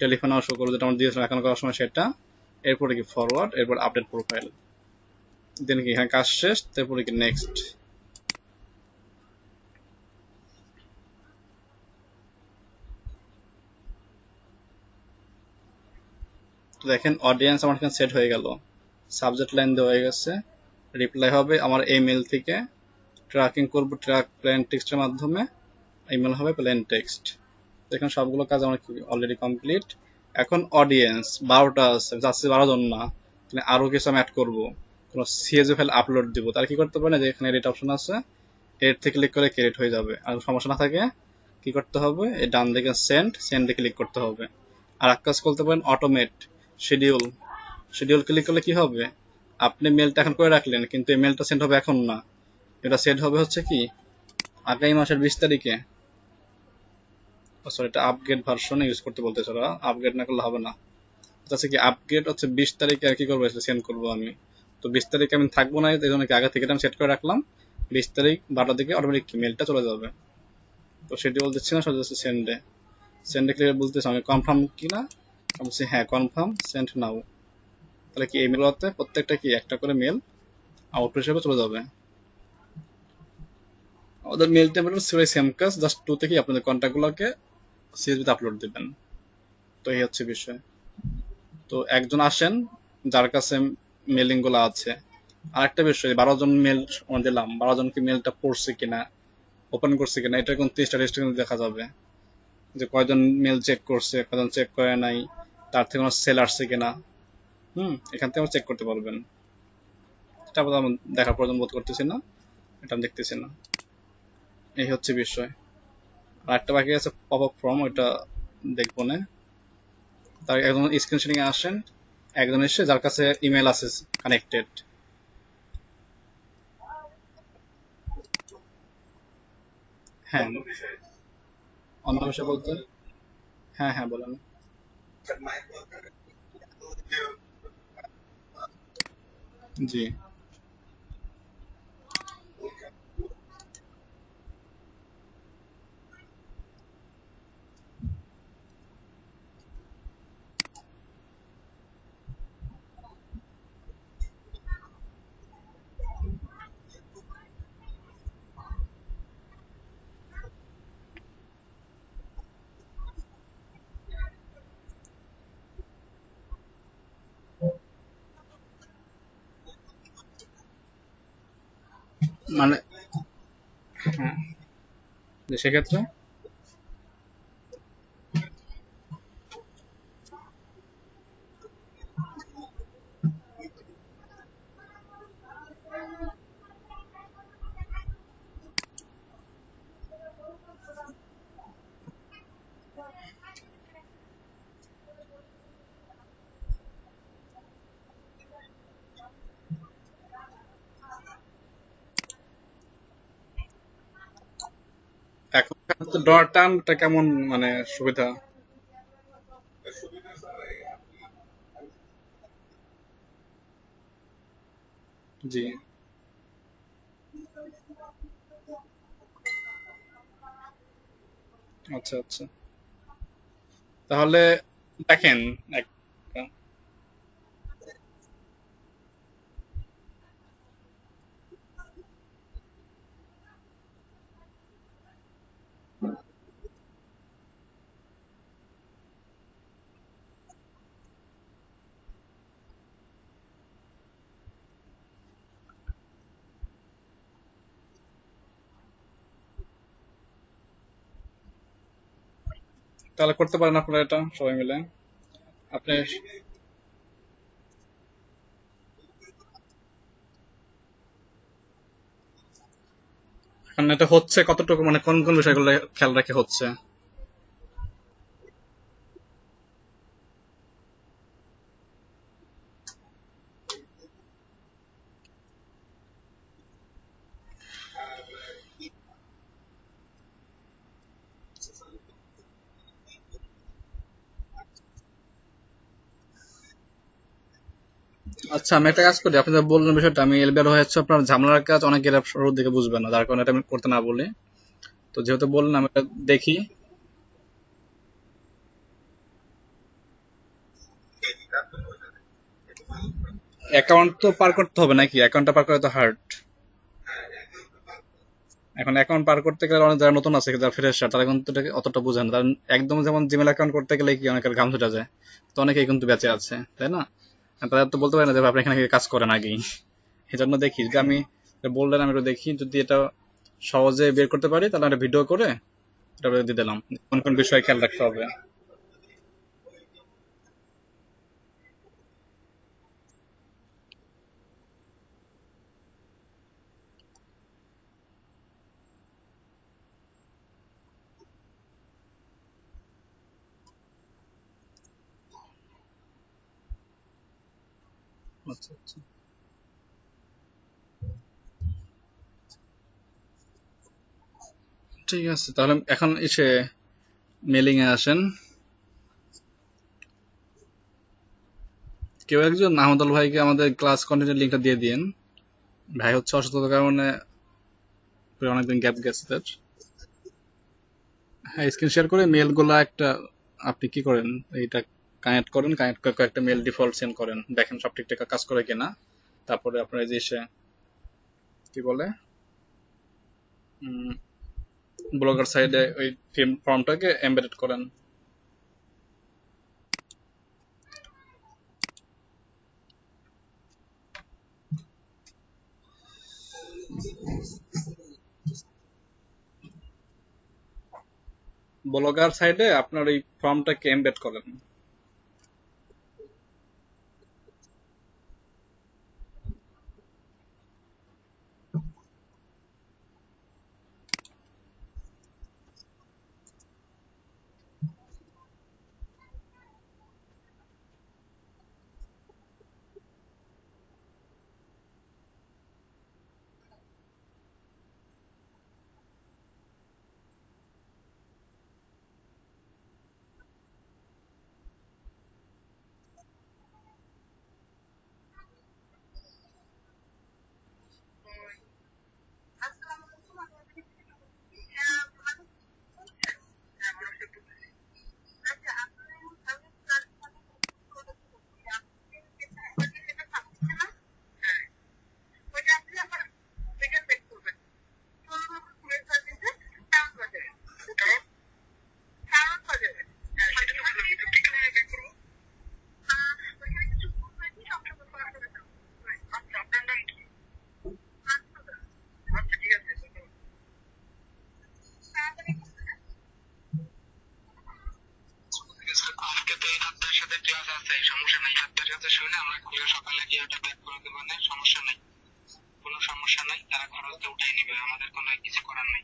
S3: টেলিফোনও শো করবে, যেটা আমরা দিয়েছিলাম অ্যাকাউন্ট করার সময় সেটা, এরপরে কি ফরওয়ার্ড, এরপর আপডেট প্রোফাইল, দেন কি এখানে কাজ শেষ, তারপরে কি নেক্সট। তো দেখেন অডিয়েন্স আমার এখানে সেট হয়ে গেল, সাবজেক্ট লাইন দেওয়া হয়ে গেছে, রিপ্লাই হবে আমার এই মেল থেকে, ট্র্যাকিং করবো ট্র্যাক প্লেন টেক্সটের মাধ্যমে, ইমেল হবে প্লেন টেক্সট। এখানে সবগুলো কাজ আমার অলরেডি কমপ্লিট। এখন অডিয়েন্স 12টা আছে, যাচ্ছে 12 জন না, এখানে আরো কিছু আমি অ্যাড করবো, কোনো সিএসভি ফাইল আপলোড দিব, তার কি করতে পারে না, যে এখানে এডিট অপশন আছে, এডিট থেকে ক্লিক করে ক্রিয়েট হয়ে যাবে। আর সমস্যা না থাকে কি করতে হবে, এই ডান দিকে সেন্ডে ক্লিক করতে হবে। আর এক কাজ করতে পারেন অটোমেট শিডিউল, শিডিউল ক্লিক করলে কি হবে, আপনি মেলটা এখন করে রাখলেন কিন্তু এই মেলটা সেন্ড হবে এখন না, এটা সেন্ড হবে হচ্ছে কি আগামী মাসের 20 তারিখে। সরি, এটা আপগ্রেড ভার্সনে ইউজ করতে বলতেছে ওরা, আপগ্রেড না করলে হবে না। আচ্ছা কি আপগ্রেড হচ্ছে 20 তারিখে আর কি করবো, সেন্ড করবো আমি। তো 20 তারিখে আমি থাকবো না, এই জন্য কি আগে থেকে আমি সেট করে রাখলাম, 20 তারিখ 12টার দিকে অটোমেটিক মেলটা চলে যাবে। তো শিডিউল দিচ্ছি না, সোজা যাচ্ছে সেন্ডে, সেন্ডে ক্লিক বলতেছে আমি কনফার্ম কিনা, আমি বলছি হ্যাঁ কনফার্ম, সেন্ড নাও। তাহলে কি এই মেলগুলোতে প্রত্যেকটা কি একটা করে মেল আউটপুট হিসেবে চলে যাবে। আমাদের মেল টেম্পলেট সেম কাজ, জাস্ট টু থেকে আপনাদের কন্ট্যাক্টগুলোকে সিএসভিতে আপলোড দিবেন। তো এই হচ্ছে বিষয়। তো একজন আসেন যার কাছে মেলিং গুলো আছে। আরেকটা বিষয়, 12 জন মেল দিলাম, 12 জন কি মেলটা পড়ছে কিনা, ওপেন করছে কিনা, এটা কিন্তু স্ট্যাটিস্টিক দেখা যাবে, যে কয়জন মেল চেক করছে, কয়জন চেক করে নাই, তার থেকে কোনো সেল আসছে কিনা। এখান থেকে চেক করতে পারবেন। এটা আমি দেখার প্রয়োজন বোধ করতেছি না, এটা আমি দেখতেছি না। এই হচ্ছে বিষয়। আর একটা বাকি আছে পপ আপ ফর্ম, ওইটা দেখবো না। তার একজন স্ক্রিন শেয়ারিং এ আসেন, একজন এসে যার কাছে ইমেল আছে কানেক্টেড। হ্যাঁ, অন্য বিষয় বলতে, হ্যাঁ হ্যাঁ বলেন। জি,
S1: মানে হ্যাঁ, যে সেক্ষেত্রে এখন ডলার টার্মটা কেমন মানে সুবিধা? জি, আচ্ছা আচ্ছা। তাহলে দেখেন একটা, তাহলে করতে পারেন আপনারা এটা সবাই মিলে। আপনি এখন এটা হচ্ছে কতটুকু, মানে কোন কোন বিষয়গুলো খেয়াল রেখে হচ্ছে? আচ্ছা, আমি একটা কাজ করি, আপনি যা বললেন বিষয়টা, আমি এর বের হচ্ছে আপনার ঝামেলার কাজ অনেকের শুরুর দিকে বুঝবে না, যার কারণে এটা আমি করতে না বলি। তো যেহেতু বললেন আমি এটা দেখি। অ্যাকাউন্ট তো পার করতে হবে নাকি? অ্যাকাউন্টটা পার করা তো হার্ড। এখন অ্যাকাউন্ট পার করতে গেলে অনেক যারা নতুন আছে, যারা ফ্রেশার, তারা কিন্তু এটাকে অতটা বুঝে না। কারণ একদম যেমন জিমেল অ্যাকাউন্ট করতে গেলে কি অনেকের ঘাম ছুটে যায়, তো অনেকেই কিন্তু বেঁচে আছে, তাই না? আর তারা তো বলতে পারে না যে ভাই আপনি এখানে কাজ করেন আগেই। এই জন্য দেখি যে আমি, বললেন আমি একটু দেখি, যদি এটা সহজে বের করতে পারি তাহলে একটা ভিডিও করে এটা দিয়ে দিলাম কোন কোন বিষয় খেয়াল রাখতে হবে। আচ্ছা আচ্ছা, ঠিক আছে। তাহলে এখন এসে মেলিং এ আসেন। কেউ একজন আহমদুল ভাইকে আমাদের ক্লাস কন্টেন্টের লিঙ্কটা দিয়ে দিন। ভাই হচ্ছে অসুস্থতার কারণে প্রায় অনেকদিন গ্যাপ গেছে তার। হ্যাঁ, স্ক্রিন শেয়ার করে মেল গুলা একটা, আপনি কি করেন, এইটা কানেক্ট করেন, কানেক্ট করে কয়েকটা মেল ডিফল্ট সেন্ড করেন, দেখেন সব ঠিকঠাক কাজ করে কিনা। তারপরে আপনার এই যে কি বলে, ব্লগার সাইডে ওই ফর্মটাকে এমবেডেড করেন। ব্লগার সাইডে আপনার ওই ফর্মটাকে এমবেড করেন।
S2: আচ্ছা এই সমস্যা নাই, আপনার কাছে শুনে আমরা খুলে সকালে গিয়ে ওটা ব্যাক করে দেবো, না সমস্যা নাই, কোনো সমস্যা নাই, তারা খরচটা উঠাই নেবে, আমাদের কোনো কিছু করার নাই।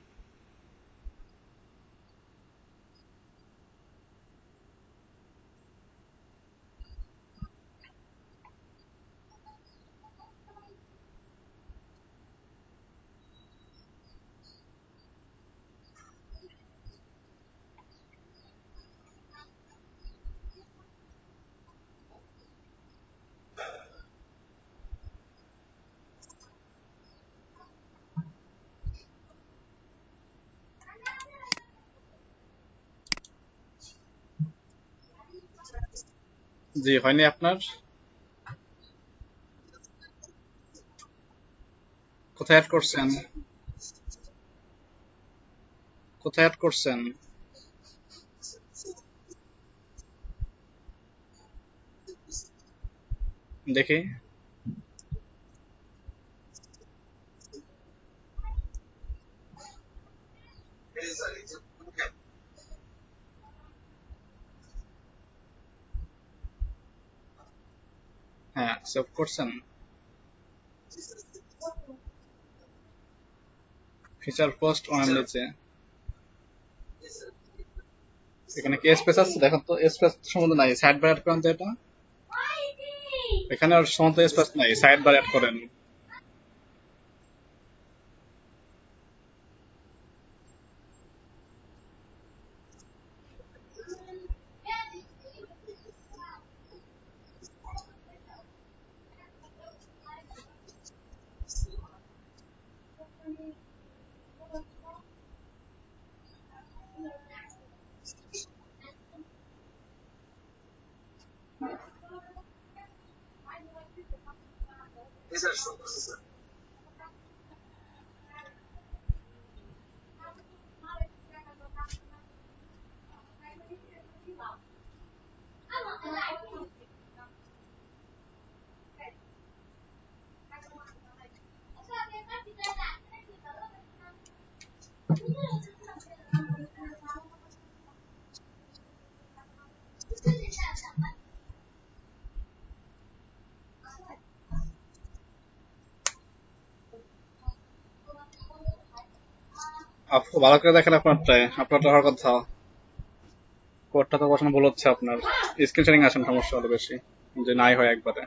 S3: জি, হয়নি আপনার? কোথায় অ্যাড করছেন? কোথায় অ্যাড করছেন? দেখি। হ্যাঁ, সেভ করছেন। ফিচার পোস্ট ওনার নিচে এখানে কি স্পেস আছে? দেখো তো, স্পেস সম্বন্ধে নাই। সাইড বার অ্যাড করেন তো এটা। এখানে আর সম্বন্ধে স্পেস নাই, সাইড বার অ্যাড করেন। আপু ভালো করে দেখেন আপনারটায়, আপনারটা হওয়ার কথা। কোডটা তো বসানো ভুল হচ্ছে আপনার। স্ক্রিন শেয়ারিং আসেন, সমস্যা হলো বেশি, যে নাই হয় একবারে।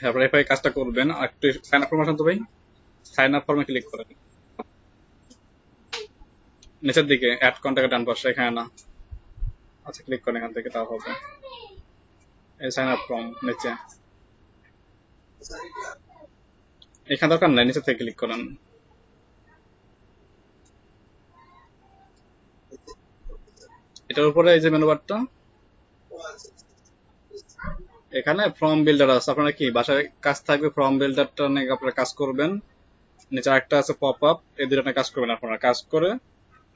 S3: তারপরে এরপরে এই কাজটা করবেন। আর একটু সাইন আপ ফর্ম আসেন তো ভাই, সাইন আপ ফর্মে ক্লিক করেন। নিচের দিকে অ্যাড কন্টাক্ট ডান পাশে, এখানে না। আচ্ছা, ক্লিক করেন এখান থেকে, তাও হবে। এই সাইন আপ ফর্ম নিচে, এখানে দরকার নাই, নিচে থেকে ক্লিক করেন। এটার উপরে এই যে মেনু বারটা, এখানে ফর্ম বিল্ডার আছে। আপনারা কি বাসায় কাজ থাকবে, ফর্ম বিল্ডারটা নিয়ে আপনারা কাজ করবেন। নিচে একটা আছে পপ আপ, এই দুটো নিয়ে কাজ করবেন। আপনারা কাজ করে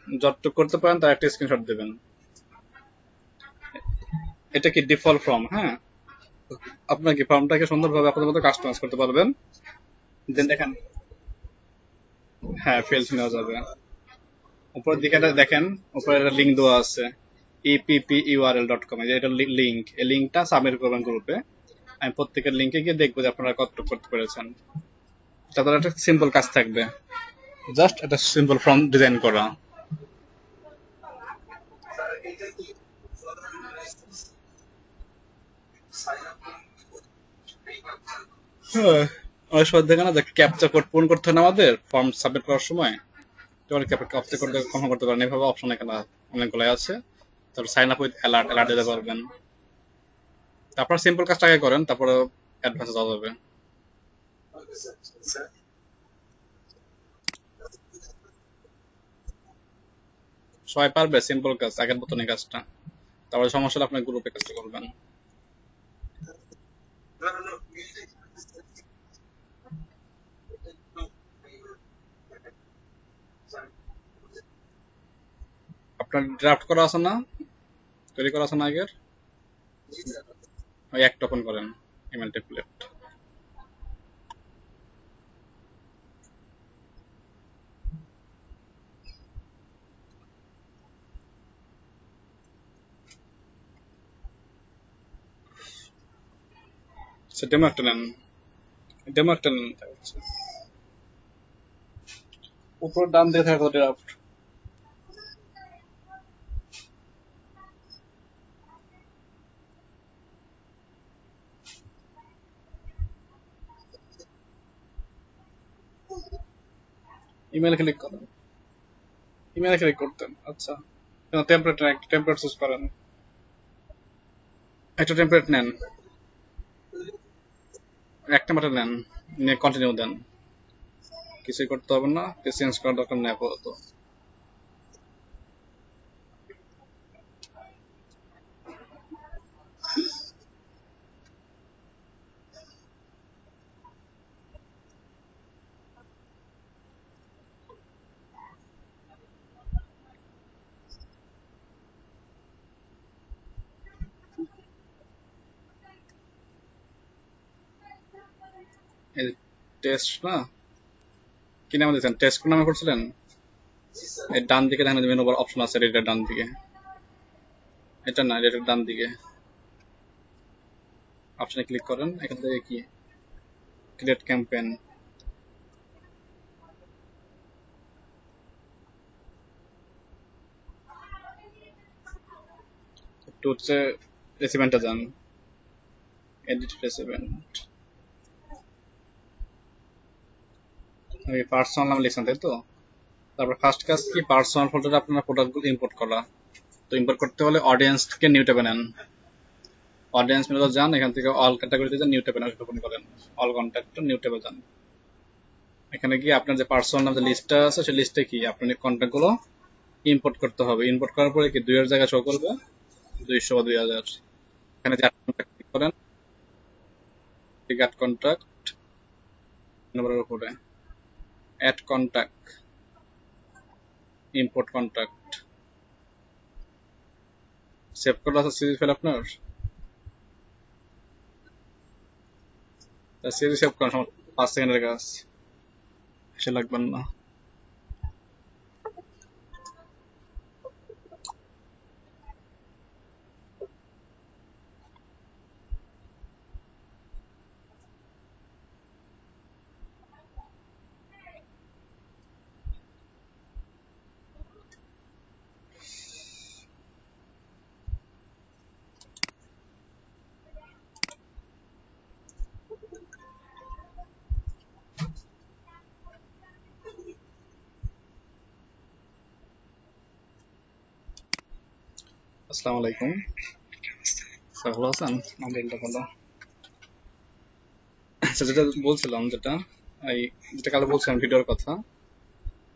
S3: যতটুকু করতে পারেন তার একটা স্ক্রিনশট দেবেন। এটা কি ডিফল্ট ফর্ম? হ্যাঁ, আপনার কি ফর্মটাকে সুন্দরভাবে আপনাদের মতো কাস্টমাইজ করতে পারবেন। দেন দেখেন, হ্যাঁ ফিল্ড নেওয়া যাবে। উপরের দিকে দেখেন, উপরে একটা লিঙ্ক দেওয়া আছে, eppurl.com, এটা লিঙ্ক। এই লিঙ্কটা সাবমিট করবেন গ্রুপে। আমি প্রত্যেকের লিঙ্কে গিয়ে দেখবো যে আপনারা কতটুকু করতে পেরেছেন। তাদের একটা সিম্পল কাজ থাকবে, জাস্ট একটা সিম্পল ফর্ম ডিজাইন করা। হ্যাঁ, অনেক সময় দেখে না যে ক্যাপচা কোড পূরণ করতে হয় না আমাদের ফর্ম সাবমিট করার সময়। তো অনেক ক্যাপচা কোড কনফার্ম করতে পারেন, এভাবে অপশন এখানে অনেকগুলো আছে। তারপর sign up with alert, alert দিতে পারবেন। তারপর সিম্পল কাজটা আগে করেন, তারপরে অ্যাডভান্স যাওয়া যাবে। সবাই পারবে সিম্পল কাজ, আগের মতনই কাজটা। তারপরে সমস্যা হলে আপনার গ্রুপে কাজটা করবেন। আপনার ড্রাফট করা আছে না, তৈরি করা আছে না আগের, ওই একটা ওপেন করেন ইমেল টেমপ্লেট। ডেমো একটা নেন, ডেমো একটা নেন। উপর ডান দিকে থাকে ড্রাফট। ইমেল ক্লিক করেন, ইমেল ক্লিক করতেন। আচ্ছা, টেমপ্লেট নেন, একটা টেমপ্লেট চুজ করেন, একটা টেমপ্লেট নেন, একটা মাত্র নেন, নিয়ে কন্টিনিউ দেন। কিছুই করতে হবে না, কিছু চেঞ্জ করার দরকার নেই আপাতত। টেস্ট না, কি নাম দিয়েছেন, টেস্ট নামে করছিলেন? এই ডান দিকে দেখেন মেনু বার অপশন আছে, এটার ডান দিকে, এটা না, এটার ডান দিকে অপশনে ক্লিক করেন। এখান থেকে কি ক্রিয়েট ক্যাম্পেইন, একটু হচ্ছে রেসিপেন্টে যান, এডিট রেসিপেন্ট, পার্সোনাল নাম লিখছেন তাই তো। তারপর ফার্স্ট কাজ কি, পার্সোনাল ফোল্ডারে আপনার প্রোডাক্টগুলো ইম্পোর্ট করা। তো ইম্পোর্ট করতে হলে অডিয়েন্স থেকে নিউ ট্যাবে নেন, অডিয়েন্স মেনুতে যান, এখান থেকে অল ক্যাটাগরিতে যান, নিউ ট্যাবে ওপেন করেন, অল কন্ট্যাক্ট নিউ ট্যাবে যান। এখানে গিয়ে আপনার যে পার্সোনাল নাম যে লিস্টটা আছে, সেই লিস্টে কি আপনার কন্ট্যাক্ট গুলো ইম্পোর্ট করতে হবে। ইম্পোর্ট করার পরে কি 2 এর জায়গায় শো করবে 200 বা 2000। এখানে যে কন্ট্যাক্ট ক্লিক করেন, অ্যাড কন্ট্যাক্ট নম্বরের উপরে add contact, import contact, save করা আছে সিরিজ ফাইল আপনার, সিরিজ সেভ করার সময় 5 সেকেন্ডের কাজ, সে লাগবেন না। আসসালামু আলাইকুম, স্যার ভালো আছেন? আলহামদুলিল্লাহ ভালো। আচ্ছা, যেটা বলছিলাম, যেটা কালে বলছিলাম ভিডিওর কথা,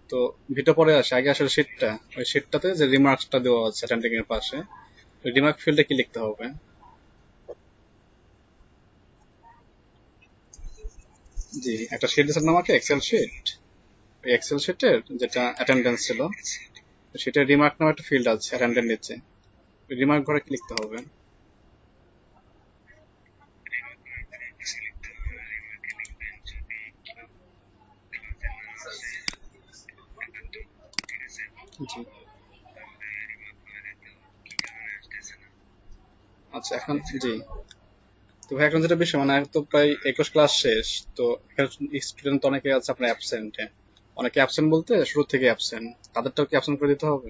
S3: তো ভিডিও পরে আসে, আগে আসলে শিটটা, ওই শিটটাতে যে রিমার্কসটা দেওয়া আছে অ্যাটেন্ডিং এর পাশে, ওই রিমার্ক ফিল্ডে কি লিখতে হবে? জি, একটা শিট দিয়েছেন আমাকে, এক্সেল শিট। ওই এক্সেল শিটের যেটা অ্যাটেন্ডেন্স ছিল, সেটার রিমার্ক নামে একটা ফিল্ড আছে অ্যাটেন্ডেন্ট নিচে, ওই রিমার্ক ঘরে কি লিখতে হবে? জি, আচ্ছা এখন জি, তো ভাই এখন যেটা বিষয়, মানে তো প্রায় 21 ক্লাস শেষ, তো স্টুডেন্ট অনেকে আছে আপনার অ্যাবসেন্টে, অনেকে অ্যাবসেন্ট বলতে শুরু থেকে অ্যাবসেন্ট, তাদেরটাও কি অ্যাবসেন্ট করে দিতে হবে?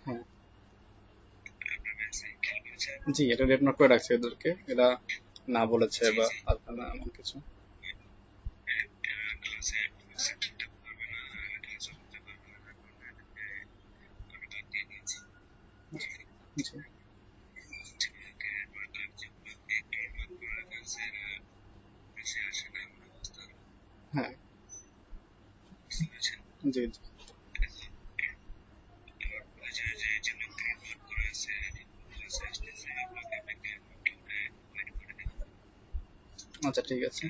S3: হ্যাঁ, জি, এটা রেট নোট করে রাখছি এদেরকে, এরা না বলেছে বা আসবে না এমন কিছু। জি, হ্যাঁ, জি, জি, আচ্ছা ঠিক আছে।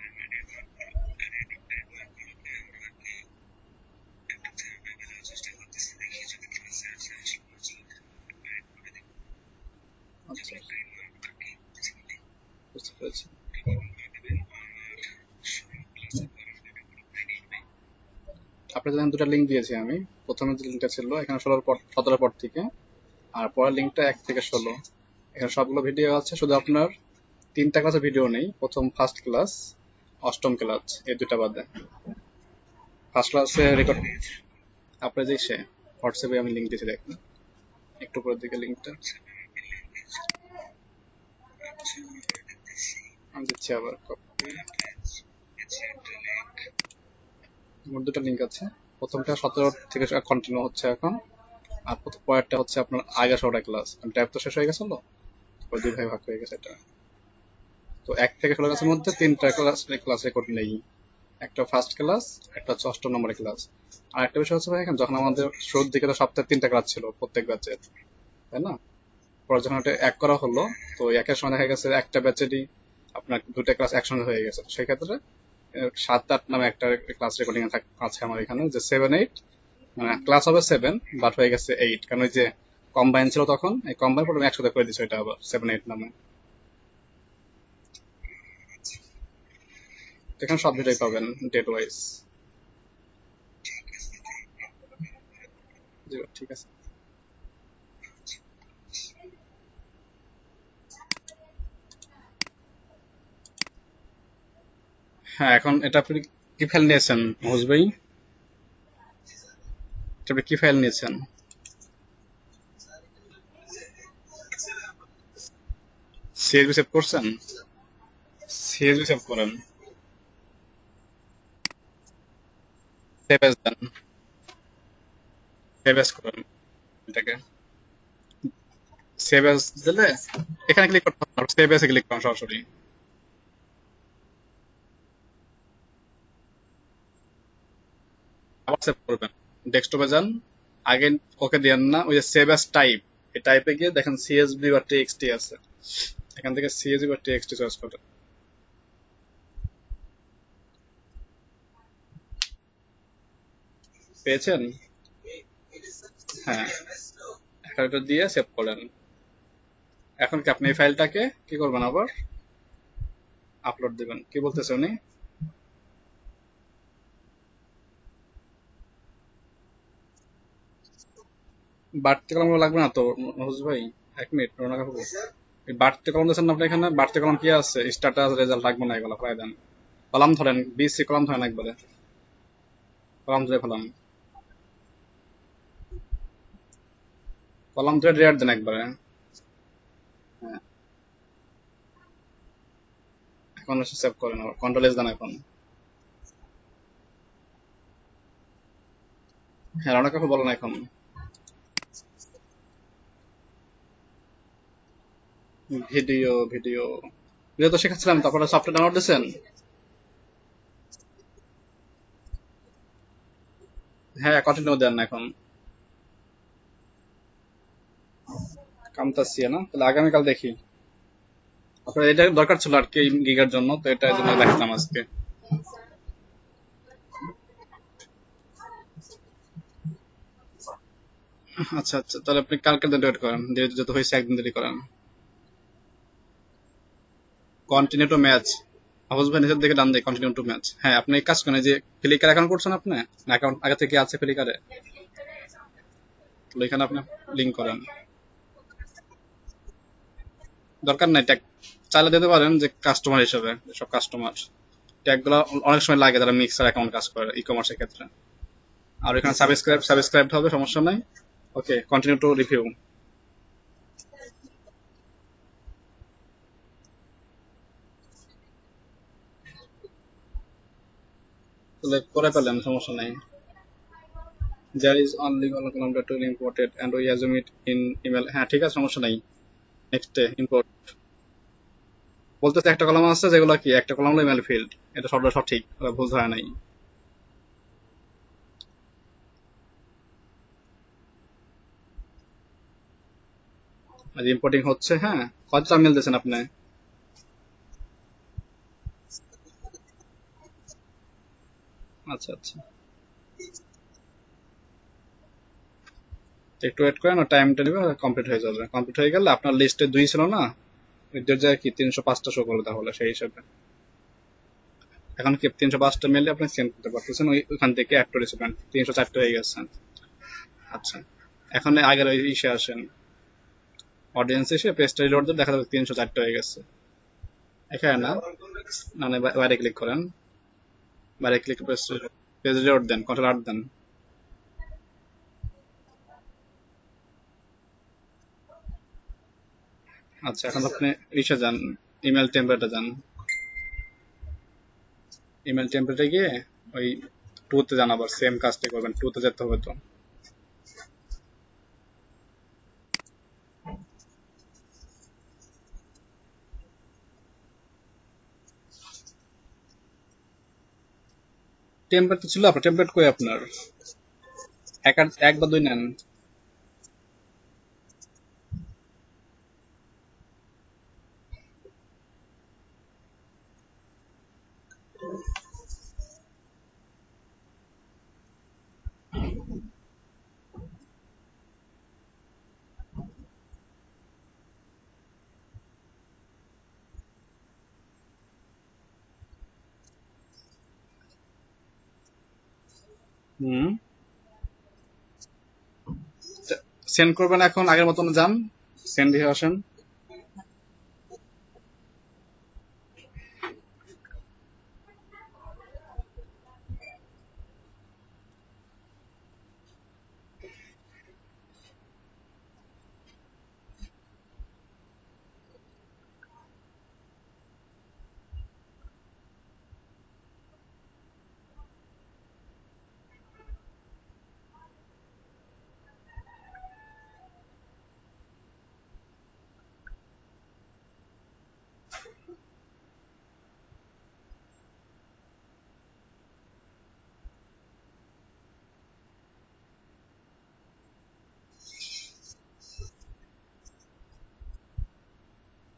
S3: আচ্ছা বুঝতে পেরেছি। আপনাদের এখানে দুটো লিঙ্ক দিয়েছি আমি। প্রথমে যে লিঙ্কটা ছিল এখানে 17 পর থেকে, আর পরের লিঙ্কটা 1 থেকে 16। এখানে সবগুলো ভিডিও আছে, শুধু আপনার 3টা ক্লাসের ভিডিও নেই। প্রথম ফার্স্ট ক্লাস, অষ্টম ক্লাস, এই দুটা বাদে। ফার্স্ট ক্লাসে রেকর্ড আপনার যে সে হোয়াটসঅ্যাপে আমি লিঙ্ক দিয়েছি, দেখুন একটু পরের দিকে লিঙ্কটা আমি দিচ্ছি আবার। মোট দুটো লিঙ্ক আছে। প্রথমটা 17 থেকে কন্টিনিউ হচ্ছে এখন, আর পরেরটা হচ্ছে আপনার আগে 16টা ক্লাস। ট্যাব তো শেষ হয়ে গেছিল, ওই 2 ভাগে ভাগ হয়ে গেছে এটা। তো 1 থেকে 16 ক্লাসের মধ্যে 3টা ক্লাস রেকর্ড নেই। একটা ফার্স্ট ক্লাস, একটা হচ্ছে 8 নম্বরের ক্লাস। আর একটা বিষয় হচ্ছে ভাই, এখন যখন আমাদের শুরুর দিকে তো সপ্তাহে 3টা ক্লাস ছিল প্রত্যেক ব্যাচের, তাই না? পরে যখন এটা এক করা হলো, তো একের সময় দেখা গেছে একটা ব্যাচেরই আপনার 2টা ক্লাস একসঙ্গে হয়ে গেছে। সেক্ষেত্রে 7-8 নামে একটা ক্লাস রেকর্ডিং আছে আমার এখানে, যে 7-8, মানে ক্লাস হবে 7 বাট হয়ে গেছে 8, কারণ ওই যে কম্বাইন ছিল তখন, এই কম্বাইন পরে আমি একসাথে করে দিচ্ছি এটা আবার 7-8 নামে। এখানে সব ভিডিওই পাবেন ডেট ওয়াইজ। জি ঠিক আছে। হ্যাঁ, এখন এটা আপনি কি ফাইল নিয়েছেন মহুজ ভাই? এটা আপনি কি ফাইল নিয়েছেন? সিএসভি সেভ করছেন? সিএসভি সেভ করেন, সেভ এস দেন, সেভ এস করেন এটাকে। সেভ এস দিলে এখানে ক্লিক করতে হবে, সেভ এসে ক্লিক করুন সরাসরি। আবার সেভ করবেন, ডেস্কটপে যান, আগে ওকে দিয়েন না, ওই যে সেভ এস টাইপ, এই টাইপে গিয়ে দেখেন সিএসভি বা টিএক্সটি আছে, এখান থেকে সিএসভি বা টিএক্সটি সার্চ করেন। পেয়েছেন? হ্যাঁ, এখন এটা দিয়ে সেভ করেন। এখন কি আপনি এই ফাইলটাকে কি করবেন, আবার আপলোড দিবেন। কি বলতেছে উনি? বাড়তি কলম লাগবে না তো মহুজ ভাই? 1 মিনিট, রোনা কাকু, এই বাড়তি কলম দিয়েছেন না আপনি এখানে? বাড়তি কলম কি আছে? স্ট্যাটাস, রেজাল্ট লাগবে না, এগুলো প্রায় দেন। কলাম ধরেন, বিসি কলাম ধরেন একবারে, কলাম ধরে ফেলাম, কলাম ধরে রেয়ার দেন একবারে। হ্যাঁ, এখন সেভ করেন, আবার কন্ট্রোল এস দেন এখন। হ্যাঁ, রোনা কাকু বলেন এখন। ভিডিও ভিডিও ভিডিও তো শেখাচ্ছিলাম, তারপরে সফটওয়্যার ডাউনলোড দিয়েছেন? হ্যাঁ, কন্টিনিউ দেন না এখন। কামতাছি না, তাহলে আগামীকাল দেখি। আপনার এটা দরকার ছিল আর কি গিগার জন্য, তো এটা জন্য দেখতাম আজকে। আচ্ছা আচ্ছা, তাহলে আপনি কালকে দিন ওয়েট করেন, যেহেতু যত হয়েছে একদিন দেরি করেন। কন্টিনিউ টু ম্যাচ, হাউস ভাই নিচের দিকে ডান দিকে কন্টিনিউ টু ম্যাচ। হ্যাঁ, আপনি এই কাজ করেন, এই যে ফ্লিকার অ্যাকাউন্ট করছেন আপনি, না অ্যাকাউন্ট আগে থেকে আছে ফ্লিকারে, তাহলে এখানে আপনি লিঙ্ক করেন। দরকার নাই ট্যাগ, চাইলে দিতে পারেন যে কাস্টমার হিসেবে, সব কাস্টমার ট্যাগগুলো অনেক সময় লাগে যারা মিক্সার অ্যাকাউন্ট কাজ করে ই কমার্সের ক্ষেত্রে। আর এখানে সাবস্ক্রাইব হবে, সমস্যা নাই। ওকে, কন্টিনিউ টু রিভিউ, তাহলে করে ফেলেন, সমস্যা নাই। There is only one column that will import it and we assume it in email. হ্যাঁ ঠিক আছে, সমস্যা নাই। নেক্সট ইম্পোর্ট বলতেছে একটা কলাম আছে, যেগুলো কি একটা কলাম হলো ইমেল ফিল্ড, এটা সবটা সঠিক, ওরা ভুল ধরে নাই। আর ইম্পোর্টিং হচ্ছে। হ্যাঁ, কতটা মেল দিয়েছেন আপনি? আচ্ছা আচ্ছা, তো একটু ওয়েট করেন, টাইমটা নেবে, কমপ্লিট হয়ে যাবে। কমপ্লিট হয়ে গেলে আপনার লিস্টে 2 ছিল না, ওই 2 জায়গায় কি 305টা শো করবে তাহলে সেই হিসাবে। এখন কি 305টা মেলে আপনি সেন্ড করতে পারতেছেন, ওইখান থেকে অ্যাড টু রেসিপিয়েন্ট 304টা হয়ে গেছে। আচ্ছা, এখন আগের ওই ইসে আসেন, অডিয়েন্স এসে পেজটা রিলোড দিয়ে দেখা যাবে 304টা হয়ে গেছে। এখানে না, মানে বাইরে ক্লিক করেন, বাইরে ক্লিক পেজ রিলোড দেন, কন্ট্রোল আর দেন। আচ্ছা, এখন আপনি ইসে যান, ইমেল টেমপ্লেটে যান। ইমেল টেমপ্লেটে গিয়ে ওই 2 তে যান, আবার সেম কাজটা করবেন, 2 তে যেতে হবে তো। টেমপ্লেট তো ছিল আপনার, টেমপ্লেট কই আপনার? এক বা 2 নেন। হুম, সেন্ড করবেন, এখন আগের মতন যান, সেন্ড দিয়ে আসেন।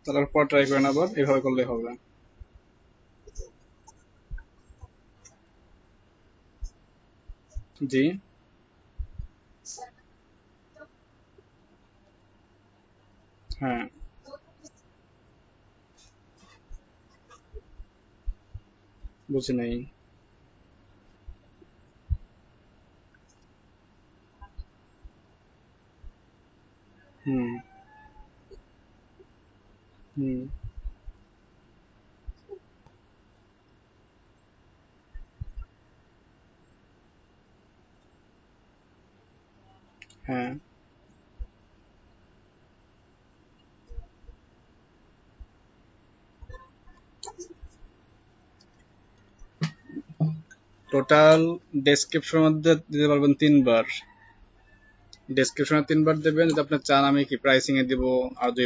S3: তারপর ট্রাই করেন, আবার এইভাবে করলে হবে। জি, হ্যাঁ, বুঝি নাই। হুম হুম, হ্যাঁ, টোটাল ডেসক্রিপশনের মধ্যে দিতে পারবেন 3 বার। ডেসক্রিপশনে 3 বার দেবেন, যদি আপনি চান আমি কি প্রাইসিং এ দিব আর